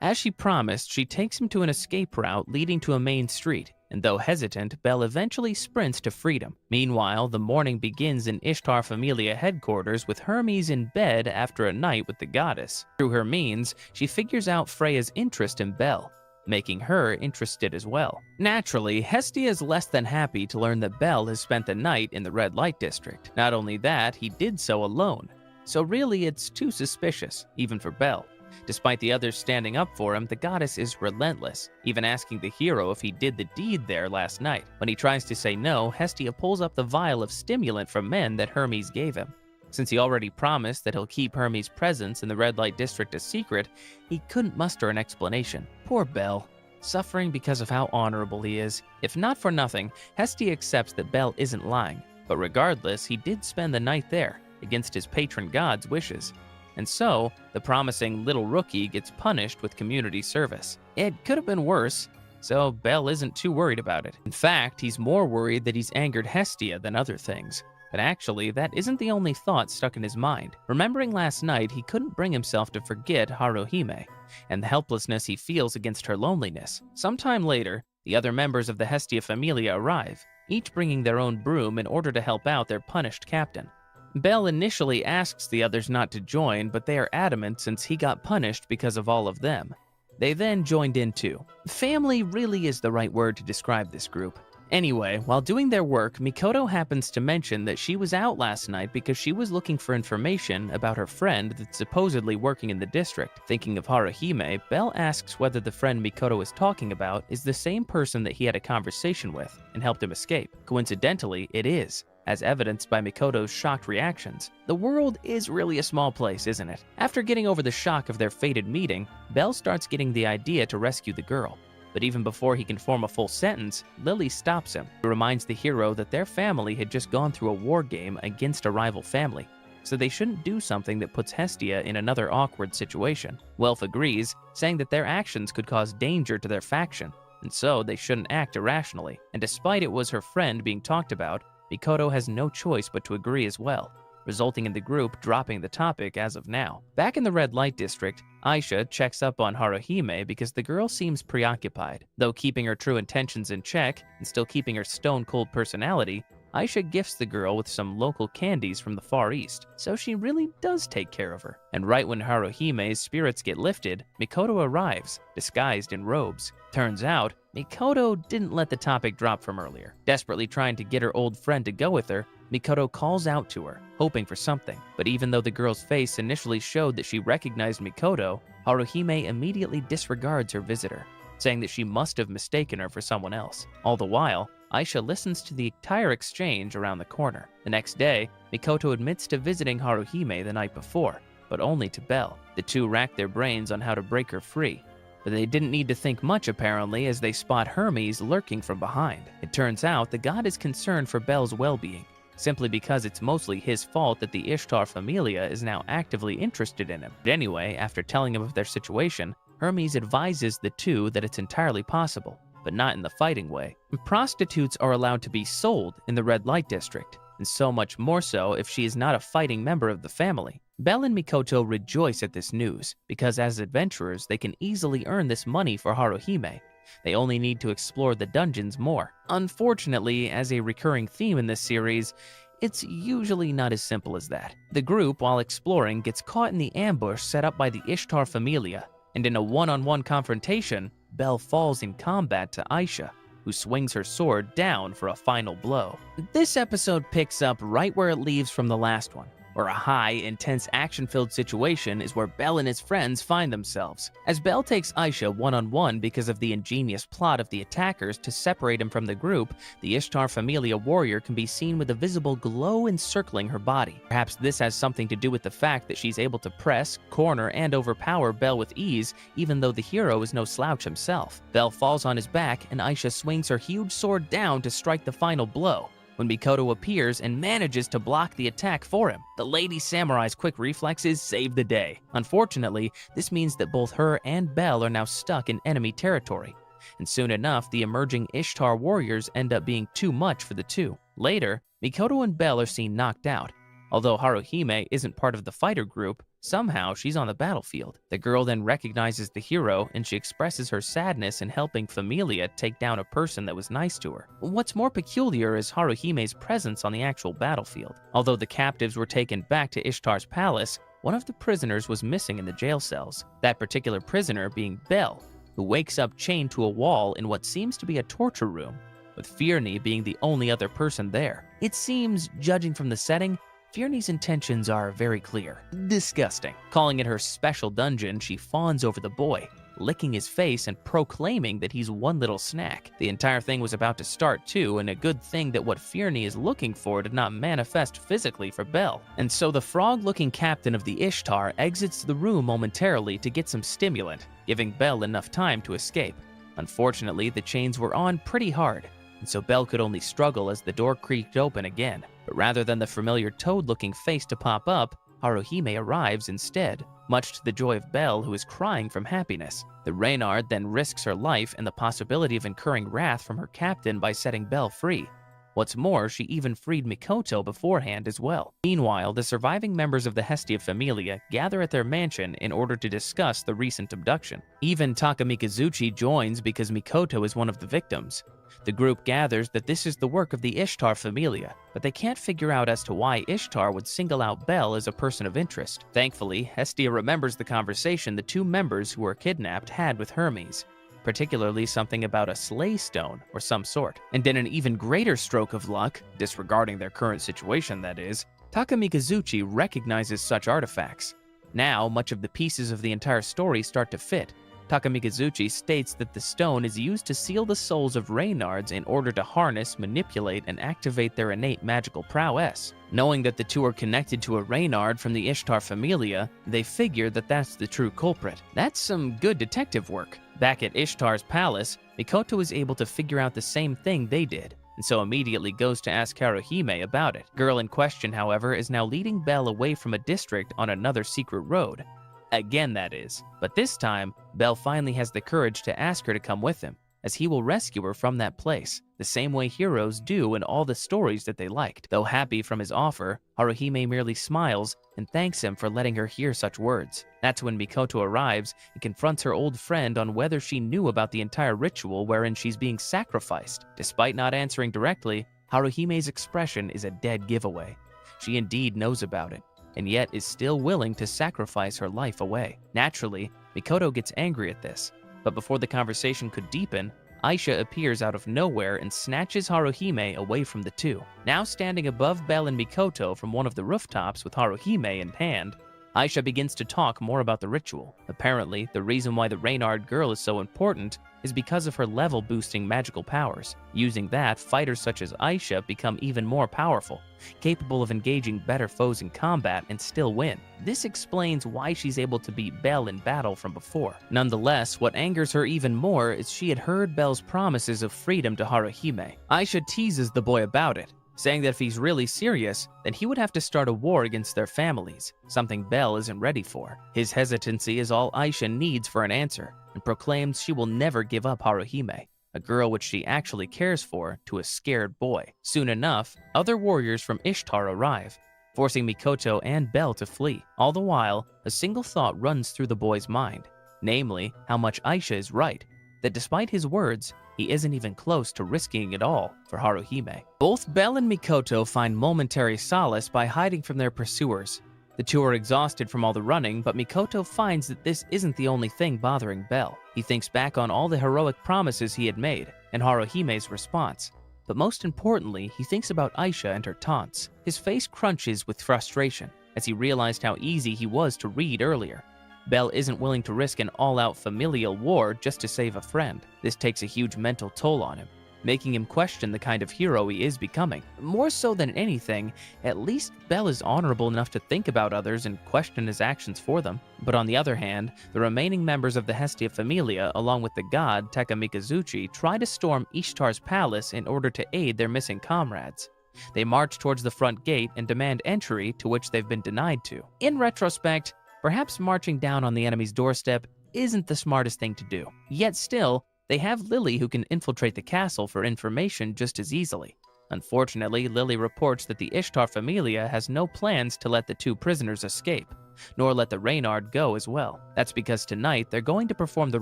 As she promised, she takes him to an escape route leading to a main street, and though hesitant, Bel eventually sprints to freedom. Meanwhile, the morning begins in Ishtar Familia headquarters with Hermes in bed after a night with the goddess. Through her means, she figures out Freya's interest in Bel, making her interested as well. Naturally, Hestia is less than happy to learn that Bel has spent the night in the red light district. Not only that, he did so alone. So really, it's too suspicious, even for Bel. Despite the others standing up for him, the goddess is relentless, even asking the hero if he did the deed there last night. When he tries to say no, Hestia pulls up the vial of stimulant from men that Hermes gave him. Since he already promised that he'll keep Hermes' presence in the red light district a secret, he couldn't muster an explanation. Poor Bel, suffering because of how honorable he is. If not for nothing, Hestia accepts that Bel isn't lying, but regardless, he did spend the night there, against his patron god's wishes. And so, the promising little rookie gets punished with community service. It could have been worse, so Bel isn't too worried about it. In fact, he's more worried that he's angered Hestia than other things. But actually, that isn't the only thought stuck in his mind. Remembering last night, he couldn't bring himself to forget Haruhime, and the helplessness he feels against her loneliness. Sometime later, the other members of the Hestia Familia arrive, each bringing their own broom in order to help out their punished captain. Bel initially asks the others not to join, but they are adamant since he got punished because of all of them. They then joined in too. Family really is the right word to describe this group. Anyway, while doing their work, Mikoto happens to mention that she was out last night because she was looking for information about her friend that's supposedly working in the district. Thinking of Haruhime, Bel asks whether the friend Mikoto is talking about is the same person that he had a conversation with and helped him escape. Coincidentally, it is, as evidenced by Mikoto's shocked reactions. The world is really a small place, isn't it? After getting over the shock of their fated meeting, Bel starts getting the idea to rescue the girl. But even before he can form a full sentence, Lily stops him. He reminds the hero that their family had just gone through a war game against a rival family, so they shouldn't do something that puts Hestia in another awkward situation. Welf agrees, saying that their actions could cause danger to their faction, and so they shouldn't act irrationally. And despite it was her friend being talked about, Mikoto has no choice but to agree as well, resulting in the group dropping the topic as of now. Back in the red light district, Aisha checks up on Haruhime because the girl seems preoccupied. Though keeping her true intentions in check and still keeping her stone-cold personality, Aisha gifts the girl with some local candies from the Far East, so she really does take care of her. And right when Haruhime's spirits get lifted, Mikoto arrives, disguised in robes. Turns out, Mikoto didn't let the topic drop from earlier. Desperately trying to get her old friend to go with her, Mikoto calls out to her, hoping for something. But even though the girl's face initially showed that she recognized Mikoto, Haruhime immediately disregards her visitor, saying that she must have mistaken her for someone else. All the while, Aisha listens to the entire exchange around the corner. The next day, Mikoto admits to visiting Haruhime the night before, but only to Bel. The two rack their brains on how to break her free, but they didn't need to think much apparently as they spot Hermes lurking from behind. It turns out the god is concerned for Bel's well-being, simply because it's mostly his fault that the Ishtar Familia is now actively interested in him. But anyway, after telling him of their situation, Hermes advises the two that it's entirely possible, but not in the fighting way. Prostitutes are allowed to be sold in the red light district, and so much more so if she is not a fighting member of the family. Belle and Mikoto rejoice at this news, because as adventurers they can easily earn this money for Haruhime. They only need to explore the dungeons more. Unfortunately, as a recurring theme in this series, it's usually not as simple as that. The group, while exploring, gets caught in the ambush set up by the Ishtar Familia, and in a one-on-one confrontation, Belle falls in combat to Aisha, who swings her sword down for a final blow. This episode picks up right where it leaves from the last one, where a high, intense, action-filled situation is where Belle and his friends find themselves. As Belle takes Aisha one-on-one because of the ingenious plot of the attackers to separate him from the group, the Ishtar Familia warrior can be seen with a visible glow encircling her body. Perhaps this has something to do with the fact that she's able to press, corner, and overpower Belle with ease, even though the hero is no slouch himself. Belle falls on his back, and Aisha swings her huge sword down to strike the final blow, when Mikoto appears and manages to block the attack for him. The Lady Samurai's quick reflexes save the day. Unfortunately, this means that both her and Belle are now stuck in enemy territory, and soon enough, the emerging Ishtar warriors end up being too much for the two. Later, Mikoto and Belle are seen knocked out. Although Haruhime isn't part of the fighter group, somehow she's on the battlefield. The girl then recognizes the hero, and she expresses her sadness in helping Familia take down a person that was nice to her. What's more peculiar is Haruhime's presence on the actual battlefield. Although the captives were taken back to Ishtar's palace, one of the prisoners was missing in the jail cells. That particular prisoner being Belle, who wakes up chained to a wall in what seems to be a torture room, with Firni being the only other person there. It seems, judging from the setting, Firni's intentions are very clear. Disgusting. Calling it her special dungeon, she fawns over the boy, licking his face and proclaiming that he's one little snack. The entire thing was about to start too, and a good thing that what Firni is looking for did not manifest physically for Belle. And so the frog-looking captain of the Ishtar exits the room momentarily to get some stimulant, giving Belle enough time to escape. Unfortunately, the chains were on pretty hard, and so Belle could only struggle as the door creaked open again. But rather than the familiar toad-looking face to pop up, Haruhime arrives instead, much to the joy of Belle, who is crying from happiness. The Reynard then risks her life and the possibility of incurring wrath from her captain by setting Belle free. What's more, she even freed Mikoto beforehand as well. Meanwhile, the surviving members of the Hestia Familia gather at their mansion in order to discuss the recent abduction. Even Takamikazuchi joins because Mikoto is one of the victims. The group gathers that this is the work of the Ishtar Familia, but they can't figure out as to why Ishtar would single out Belle as a person of interest. Thankfully, Hestia remembers the conversation the two members who were kidnapped had with Hermes, particularly something about a slay stone or some sort. And in an even greater stroke of luck, disregarding their current situation that is, Takamikazuchi recognizes such artifacts. Now, much of the pieces of the entire story start to fit. Takamikazuchi states that the stone is used to seal the souls of Reynards in order to harness, manipulate, and activate their innate magical prowess. Knowing that the two are connected to a Reynard from the Ishtar Familia, they figure that that's the true culprit. That's some good detective work. Back at Ishtar's palace, Mikoto is able to figure out the same thing they did, and so immediately goes to ask Haruhime about it. Girl in question, however, is now leading Belle away from a district on another secret road. Again, that is. But this time, Belle finally has the courage to ask her to come with him, as he will rescue her from that place, the same way heroes do in all the stories that they liked. Though happy from his offer, Haruhime merely smiles and thanks him for letting her hear such words. That's when Mikoto arrives and confronts her old friend on whether she knew about the entire ritual wherein she's being sacrificed. Despite not answering directly, Haruhime's expression is a dead giveaway. She indeed knows about it, and yet is still willing to sacrifice her life away. Naturally, Mikoto gets angry at this, but before the conversation could deepen, Aisha appears out of nowhere and snatches Haruhime away from the two. Now standing above Belle and Mikoto from one of the rooftops with Haruhime in hand, Aisha begins to talk more about the ritual. Apparently, the reason why the Reynard girl is so important is because of her level-boosting magical powers. Using that, fighters such as Aisha become even more powerful, capable of engaging better foes in combat and still win. This explains why she's able to beat Belle in battle from before. Nonetheless, what angers her even more is she had heard Belle's promises of freedom to Haruhime. Aisha teases the boy about it, saying that if he's really serious, then he would have to start a war against their families, something Belle isn't ready for. His hesitancy is all Aisha needs for an answer, and proclaims she will never give up Haruhime, a girl which she actually cares for, to a scared boy. Soon enough, other warriors from Ishtar arrive, forcing Mikoto and Belle to flee. All the while, a single thought runs through the boy's mind, namely, how much Aisha is right, that despite his words, he isn't even close to risking it all for Haruhime. Both Belle and Mikoto find momentary solace by hiding from their pursuers. The two are exhausted from all the running, but Mikoto finds that this isn't the only thing bothering Belle. He thinks back on all the heroic promises he had made, and Haruhime's response. But most importantly, he thinks about Aisha and her taunts. His face crunches with frustration, as he realized how easy he was to read earlier. Belle isn't willing to risk an all-out familial war just to save a friend. This takes a huge mental toll on him, making him question the kind of hero he is becoming. More so than anything, at least Belle is honorable enough to think about others and question his actions for them. But on the other hand, the remaining members of the Hestia Familia, along with the god Tekka Mikazuchi, try to storm Ishtar's palace in order to aid their missing comrades. They march towards the front gate and demand entry, to which they've been denied to. In retrospect, perhaps marching down on the enemy's doorstep isn't the smartest thing to do. Yet still, they have Lily who can infiltrate the castle for information just as easily. Unfortunately, Lily reports that the Ishtar Familia has no plans to let the two prisoners escape, nor let the Reynard go as well. That's because tonight they're going to perform the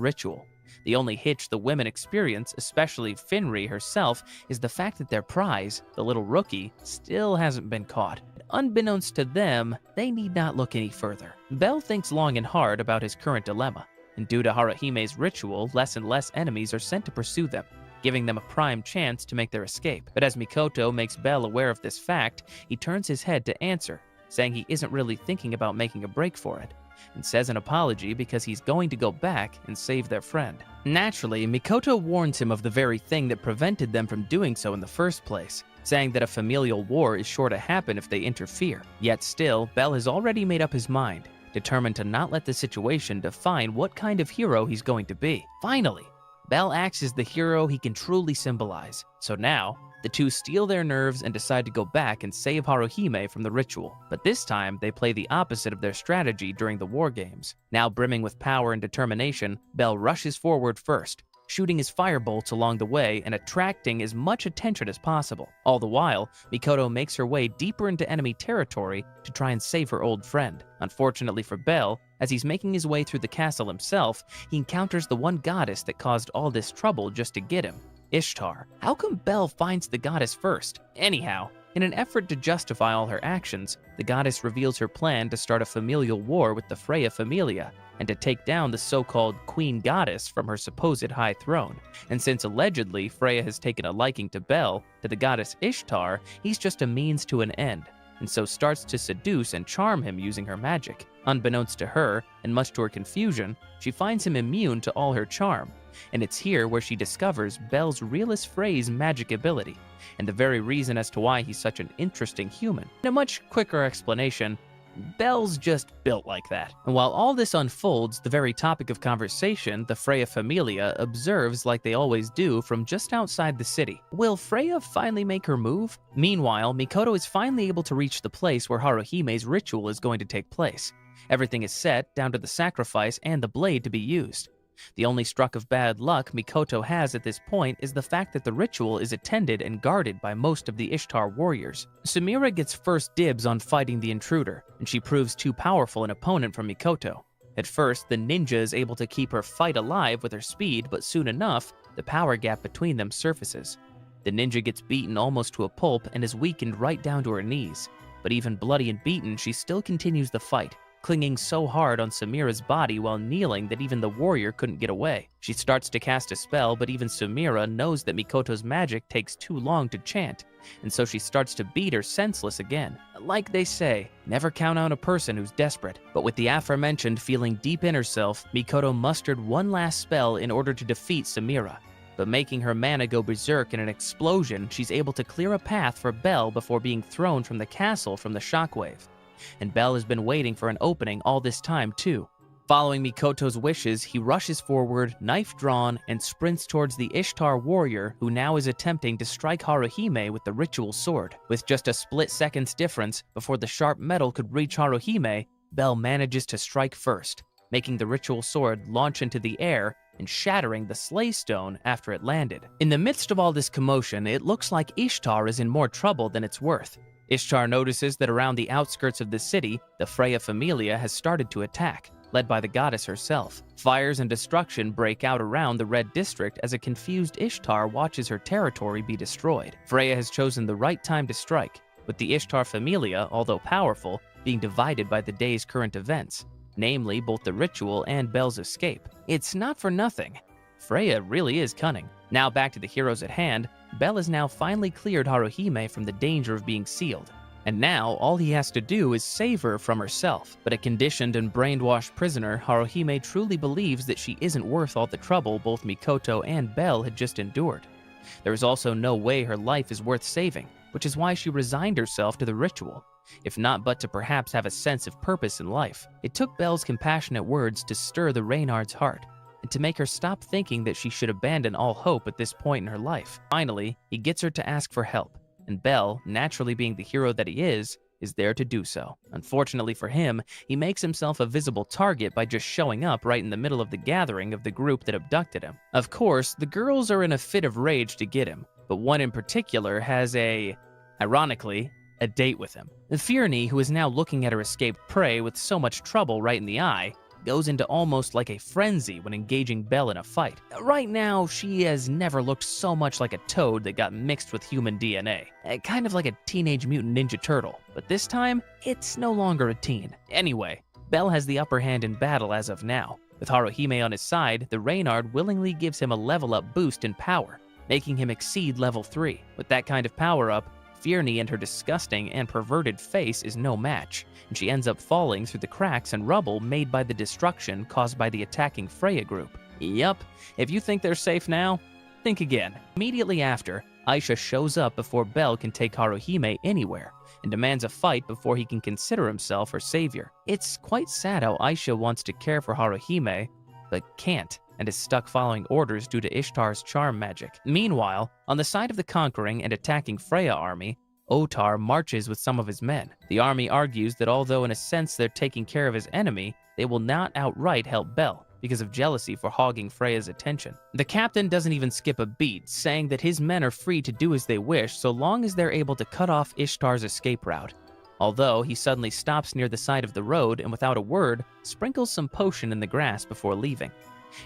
ritual. The only hitch the women experience, especially Finri herself, is the fact that their prize, the little rookie, still hasn't been caught. Unbeknownst to them, they need not look any further. Belle thinks long and hard about his current dilemma, and due to Haruhime's ritual, less and less enemies are sent to pursue them, giving them a prime chance to make their escape. But as Mikoto makes Belle aware of this fact, he turns his head to answer, saying he isn't really thinking about making a break for it, and says an apology because he's going to go back and save their friend. Naturally, Mikoto warns him of the very thing that prevented them from doing so in the first place, saying that a familial war is sure to happen if they interfere. Yet still, Belle has already made up his mind, determined to not let the situation define what kind of hero he's going to be. Finally, Belle acts as the hero he can truly symbolize. So now, the two steel their nerves and decide to go back and save Haruhime from the ritual. But this time, they play the opposite of their strategy during the war games. Now brimming with power and determination, Belle rushes forward first, shooting his firebolts along the way and attracting as much attention as possible. All the while, Mikoto makes her way deeper into enemy territory to try and save her old friend. Unfortunately for Belle, as he's making his way through the castle himself, he encounters the one goddess that caused all this trouble just to get him, Ishtar. How come Belle finds the goddess first? Anyhow, in an effort to justify all her actions, the goddess reveals her plan to start a familial war with the Freya Familia, and to take down the so-called Queen Goddess from her supposed high throne. And since allegedly Freya has taken a liking to Belle, to the goddess Ishtar, he's just a means to an end, and so starts to seduce and charm him using her magic. Unbeknownst to her, and much to her confusion, she finds him immune to all her charm, and it's here where she discovers Belle's realist Frey's magic ability, and the very reason as to why he's such an interesting human. In a much quicker explanation, Belle's just built like that. And while all this unfolds, the very topic of conversation, the Freya Familia, observes like they always do from just outside the city. Will Freya finally make her move? Meanwhile, Mikoto is finally able to reach the place where Haruhime's ritual is going to take place. Everything is set, down to the sacrifice and the blade to be used. The only stroke of bad luck Mikoto has at this point is the fact that the ritual is attended and guarded by most of the Ishtar warriors. Samira gets first dibs on fighting the intruder, and she proves too powerful an opponent for Mikoto. At first, the ninja is able to keep her fight alive with her speed, but soon enough, the power gap between them surfaces. The ninja gets beaten almost to a pulp and is weakened right down to her knees. But even bloody and beaten, she still continues the fight, clinging so hard on Samira's body while kneeling that even the warrior couldn't get away. She starts to cast a spell, but even Samira knows that Mikoto's magic takes too long to chant, and so she starts to beat her senseless again. Like they say, never count out a person who's desperate. But with the aforementioned feeling deep in herself, Mikoto mustered one last spell in order to defeat Samira. But making her mana go berserk in an explosion, she's able to clear a path for Belle before being thrown from the castle from the shockwave. And Belle has been waiting for an opening all this time too. Following Mikoto's wishes, he rushes forward, knife drawn, and sprints towards the Ishtar warrior who now is attempting to strike Haruhime with the ritual sword. With just a split second's difference before the sharp metal could reach Haruhime, Bell manages to strike first, making the ritual sword launch into the air and shattering the Slay Stone after it landed. In the midst of all this commotion, it looks like Ishtar is in more trouble than it's worth. Ishtar notices that around the outskirts of the city, the Freya Familia has started to attack, led by the goddess herself. Fires and destruction break out around the Red District as a confused Ishtar watches her territory be destroyed. Freya has chosen the right time to strike, with the Ishtar Familia, although powerful, being divided by the day's current events, namely both the ritual and Bell's escape. It's not for nothing. Freya really is cunning. Now back to the heroes at hand, Bell has now finally cleared Haruhime from the danger of being sealed. And now, all he has to do is save her from herself. But a conditioned and brainwashed prisoner, Haruhime truly believes that she isn't worth all the trouble both Mikoto and Bell had just endured. There is also no way her life is worth saving, which is why she resigned herself to the ritual, if not but to perhaps have a sense of purpose in life. It took Bell's compassionate words to stir the Reynard's heart, and to make her stop thinking that she should abandon all hope at this point in her life. Finally, he gets her to ask for help, and Bell, naturally being the hero that he is there to do so. Unfortunately for him, he makes himself a visible target by just showing up right in the middle of the gathering of the group that abducted him. Of course, the girls are in a fit of rage to get him, but one in particular has ironically, a date with him. Fearney, who is now looking at her escaped prey with so much trouble right in the eye, goes into almost like a frenzy when engaging Bell in a fight. Right now, she has never looked so much like a toad that got mixed with human DNA. Kind of like a Teenage Mutant Ninja Turtle, but this time, it's no longer a teen. Anyway, Bell has the upper hand in battle as of now. With Haruhime on his side, the Reynard willingly gives him a level-up boost in power, making him exceed level 3. With that kind of power-up, Fearney and her disgusting and perverted face is no match, and she ends up falling through the cracks and rubble made by the destruction caused by the attacking Freya group. Yup, if you think they're safe now, think again. Immediately after, Aisha shows up before Bell can take Haruhime anywhere, and demands a fight before he can consider himself her savior. It's quite sad how Aisha wants to care for Haruhime, but can't, and is stuck following orders due to Ishtar's charm magic. Meanwhile, on the side of the conquering and attacking Freya army, Otar marches with some of his men. The army argues that although in a sense they're taking care of his enemy, they will not outright help Bell because of jealousy for hogging Freya's attention. The captain doesn't even skip a beat, saying that his men are free to do as they wish so long as they're able to cut off Ishtar's escape route. Although he suddenly stops near the side of the road and without a word, sprinkles some potion in the grass before leaving.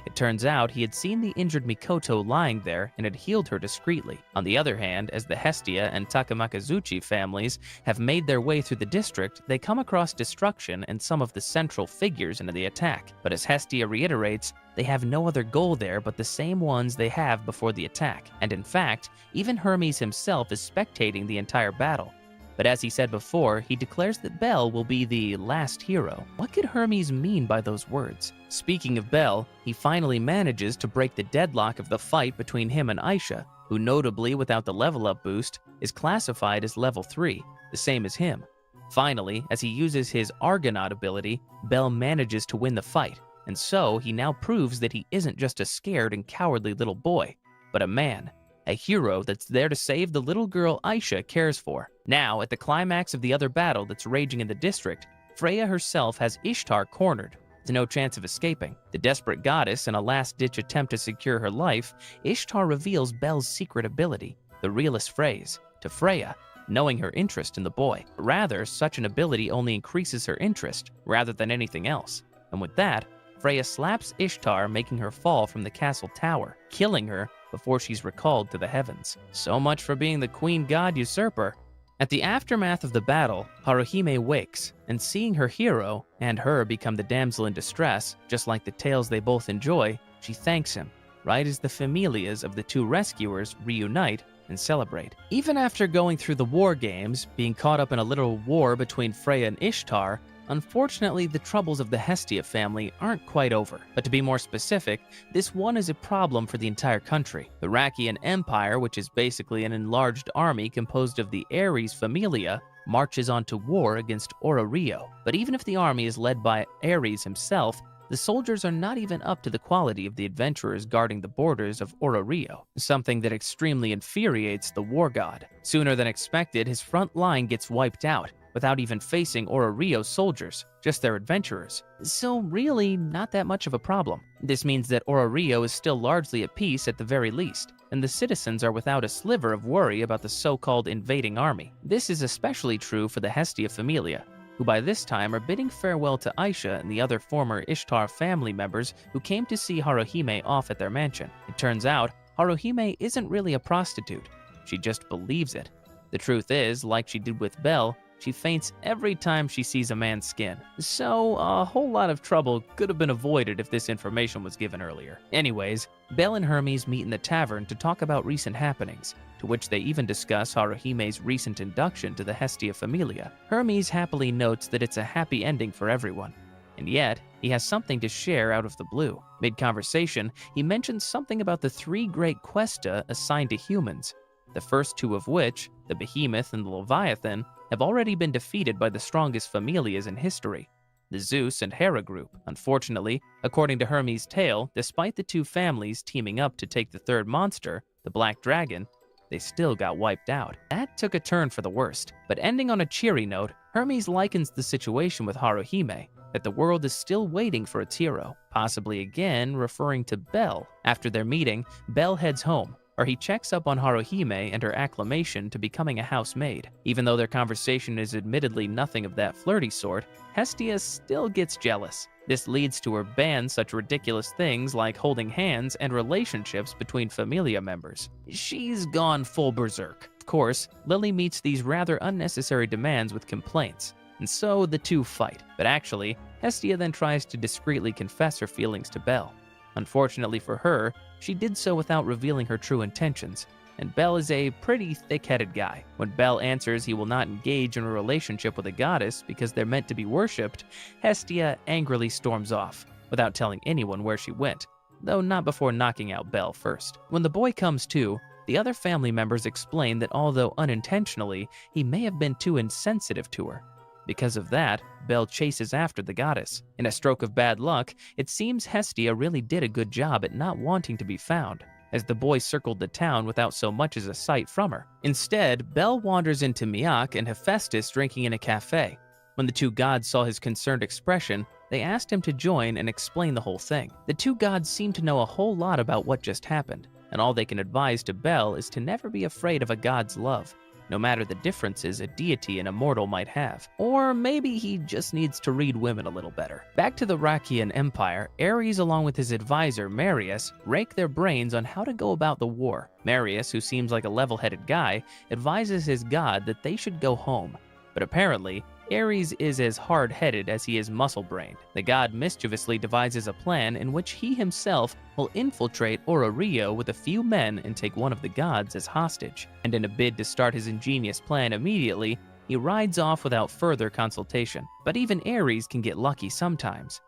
It turns out he had seen the injured Mikoto lying there and had healed her discreetly. On the other hand, as the Hestia and Takamakazuchi families have made their way through the district, they come across destruction and some of the central figures in the attack. But as Hestia reiterates, they have no other goal there but the same ones they have before the attack. And in fact, even Hermes himself is spectating the entire battle. But as he said before, he declares that Bell will be the last hero. What could Hermes mean by those words? Speaking of Bell, he finally manages to break the deadlock of the fight between him and Aisha, who notably without the level up boost, is classified as level 3, the same as him. Finally, as he uses his Argonaut ability, Bell manages to win the fight, and so he now proves that he isn't just a scared and cowardly little boy, but a man. A hero that's there to save the little girl Aisha cares for. Now, at the climax of the other battle that's raging in the district, Freya herself has Ishtar cornered, with no chance of escaping. The desperate goddess, in a last-ditch attempt to secure her life, Ishtar reveals Belle's secret ability, the realist phrase, to Freya, knowing her interest in the boy. Rather, such an ability only increases her interest, rather than anything else. And with that, Freya slaps Ishtar, making her fall from the castle tower, killing her before she's recalled to the heavens. So much for being the queen god usurper. At the aftermath of the battle, Haruhime wakes, and seeing her hero and her become the damsel in distress, just like the tales they both enjoy, she thanks him, right as the familias of the two rescuers reunite and celebrate. Even after going through the war games, being caught up in a literal war between Freya and Ishtar, unfortunately, the troubles of the Hestia family aren't quite over. But to be more specific, this one is a problem for the entire country. The Rakian Empire, which is basically an enlarged army composed of the Ares Familia, marches on to war against Ororio. But even if the army is led by Ares himself, the soldiers are not even up to the quality of the adventurers guarding the borders of Rio, something that extremely infuriates the war god. Sooner than expected, his front line gets wiped out, without even facing Rio's soldiers, just their adventurers. So really, not that much of a problem. This means that Rio is still largely at peace at the very least, and the citizens are without a sliver of worry about the so-called invading army. This is especially true for the Hestia familia, who by this time are bidding farewell to Aisha and the other former Ishtar family members who came to see Haruhime off at their mansion. It turns out, Haruhime isn't really a prostitute. She just believes it. The truth is, like she did with Belle, she faints every time she sees a man's skin. So, a whole lot of trouble could have been avoided if this information was given earlier. Anyways, Belle and Hermes meet in the tavern to talk about recent happenings, to which they even discuss Haruhime's recent induction to the Hestia familia. Hermes happily notes that it's a happy ending for everyone, and yet, he has something to share out of the blue. Mid-conversation, he mentions something about the 3 great questa assigned to humans, the first 2 of which, the Behemoth and the Leviathan, have already been defeated by the strongest familias in history, the Zeus and Hera group. Unfortunately, according to Hermes' tale, despite the 2 families teaming up to take the 3rd monster, the Black Dragon, they still got wiped out. That took a turn for the worst. But ending on a cheery note, Hermes likens the situation with Haruhime, that the world is still waiting for its hero, possibly again referring to Belle. After their meeting, Belle heads home, where he checks up on Haruhime and her acclamation to becoming a housemaid. Even though their conversation is admittedly nothing of that flirty sort, Hestia still gets jealous. This leads to her ban such ridiculous things like holding hands and relationships between familia members. She's gone full berserk. Of course, Lily meets these rather unnecessary demands with complaints, and so the 2 fight. But actually, Hestia then tries to discreetly confess her feelings to Belle. Unfortunately for her, she did so without revealing her true intentions, and Belle is a pretty thick-headed guy. When Belle answers he will not engage in a relationship with a goddess because they're meant to be worshipped, Hestia angrily storms off, without telling anyone where she went, though not before knocking out Belle first. When the boy comes to, the other family members explain that although unintentionally, he may have been too insensitive to her. Because of that, Belle chases after the goddess. In a stroke of bad luck, it seems Hestia really did a good job at not wanting to be found, as the boy circled the town without so much as a sight from her. Instead, Belle wanders into Miak and Hephaestus drinking in a cafe. When the 2 gods saw his concerned expression, they asked him to join and explain the whole thing. The 2 gods seem to know a whole lot about what just happened, and all they can advise to Belle is to never be afraid of a god's love, no matter the differences a deity and a mortal might have. Or maybe he just needs to read women a little better. Back to the Rakian Empire, Ares along with his advisor Marius rake their brains on how to go about the war. Marius, who seems like a level-headed guy, advises his god that they should go home. But apparently, Ares is as hard-headed as he is muscle-brained. The god mischievously devises a plan in which he himself will infiltrate Rio with a few men and take one of the gods as hostage. And in a bid to start his ingenious plan immediately, he rides off without further consultation. But even Ares can get lucky sometimes.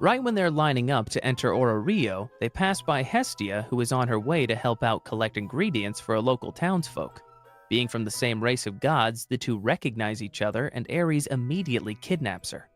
Right when they're lining up to enter Rio, they pass by Hestia, who is on her way to help out collect ingredients for a local townsfolk. Being from the same race of gods, the 2 recognize each other and Ares immediately kidnaps her.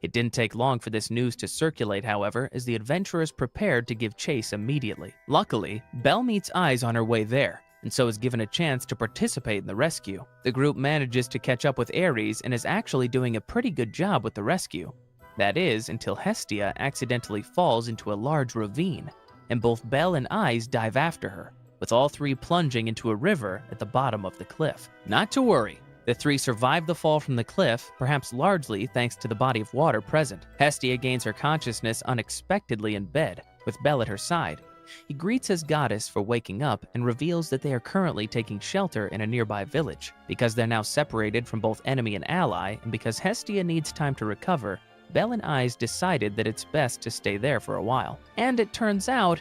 It didn't take long for this news to circulate, however, as the adventurers prepared to give chase immediately. Luckily, Belle meets Eyes on her way there, and so is given a chance to participate in the rescue. The group manages to catch up with Ares and is actually doing a pretty good job with the rescue. That is, until Hestia accidentally falls into a large ravine, and both Belle and Eyes dive after her, with all 3 plunging into a river at the bottom of the cliff. Not to worry, the 3 survive the fall from the cliff, perhaps largely thanks to the body of water present. Hestia gains her consciousness unexpectedly in bed, with Belle at her side. He greets his goddess for waking up and reveals that they are currently taking shelter in a nearby village. Because they're now separated from both enemy and ally, and because Hestia needs time to recover, Belle and Eyes decided that it's best to stay there for a while. And it turns out,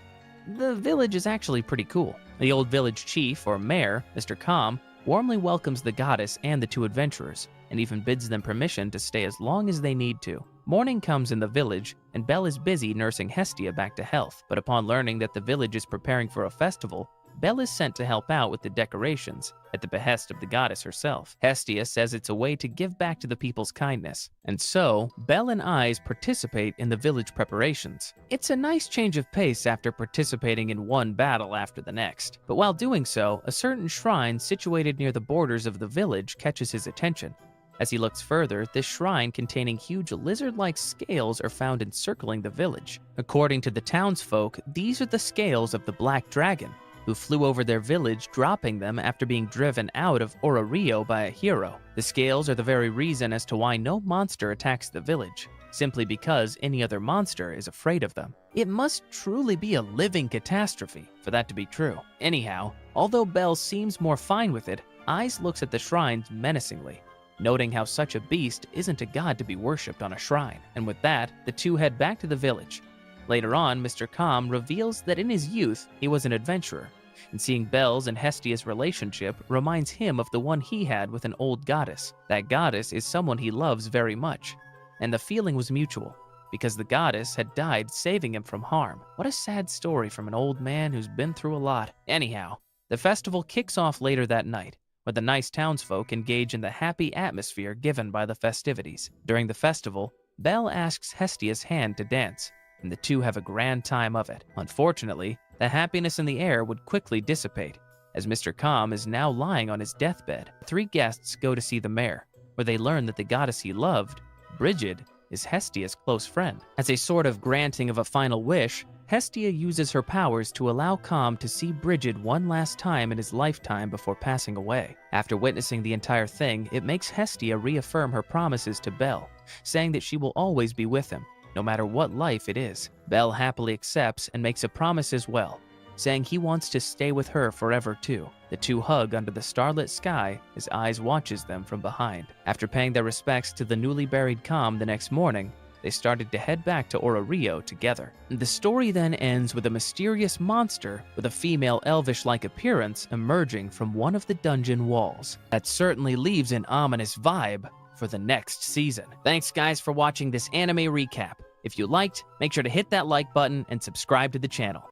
the village is actually pretty cool. The old village chief, or mayor, Mr. Calm, warmly welcomes the goddess and the 2 adventurers, and even bids them permission to stay as long as they need to. Morning comes in the village, and Belle is busy nursing Hestia back to health, but upon learning that the village is preparing for a festival, Belle is sent to help out with the decorations, at the behest of the goddess herself. Hestia says it's a way to give back to the people's kindness, and so Belle and Eyes participate in the village preparations. It's a nice change of pace after participating in one battle after the next. But while doing so, a certain shrine situated near the borders of the village catches his attention. As he looks further, this shrine containing huge lizard-like scales are found encircling the village. According to the townsfolk, these are the scales of the Black Dragon, who flew over their village, dropping them after being driven out of Ororio by a hero. The scales are the very reason as to why no monster attacks the village, simply because any other monster is afraid of them. It must truly be a living catastrophe for that to be true. Anyhow, although Belle seems more fine with it, Eyes looks at the shrines menacingly, noting how such a beast isn't a god to be worshipped on a shrine. And with that, the two head back to the village. Later on, Mr. Calm reveals that in his youth, he was an adventurer, and seeing Belle's and Hestia's relationship reminds him of the one he had with an old goddess. That goddess is someone he loves very much, and the feeling was mutual, because the goddess had died saving him from harm. What a sad story from an old man who's been through a lot. Anyhow, the festival kicks off later that night, where the nice townsfolk engage in the happy atmosphere given by the festivities. During the festival, Belle asks Hestia's hand to dance, and the two have a grand time of it. Unfortunately, the happiness in the air would quickly dissipate, as Mr. Calm is now lying on his deathbed. The three guests go to see the mayor, where they learn that the goddess he loved, Brigid, is Hestia's close friend. As a sort of granting of a final wish, Hestia uses her powers to allow Calm to see Brigid one last time in his lifetime before passing away. After witnessing the entire thing, it makes Hestia reaffirm her promises to Belle, saying that she will always be with him, no matter what life it is. Belle happily accepts and makes a promise as well, saying he wants to stay with her forever too. The two hug under the starlit sky as Eyes watches them from behind. After paying their respects to the newly buried Calm the next morning, they started to head back to Ororio together. The story then ends with a mysterious monster with a female elvish-like appearance emerging from one of the dungeon walls. That certainly leaves an ominous vibe for the next season. Thanks guys for watching this anime recap. If you liked, make sure to hit that like button and subscribe to the channel.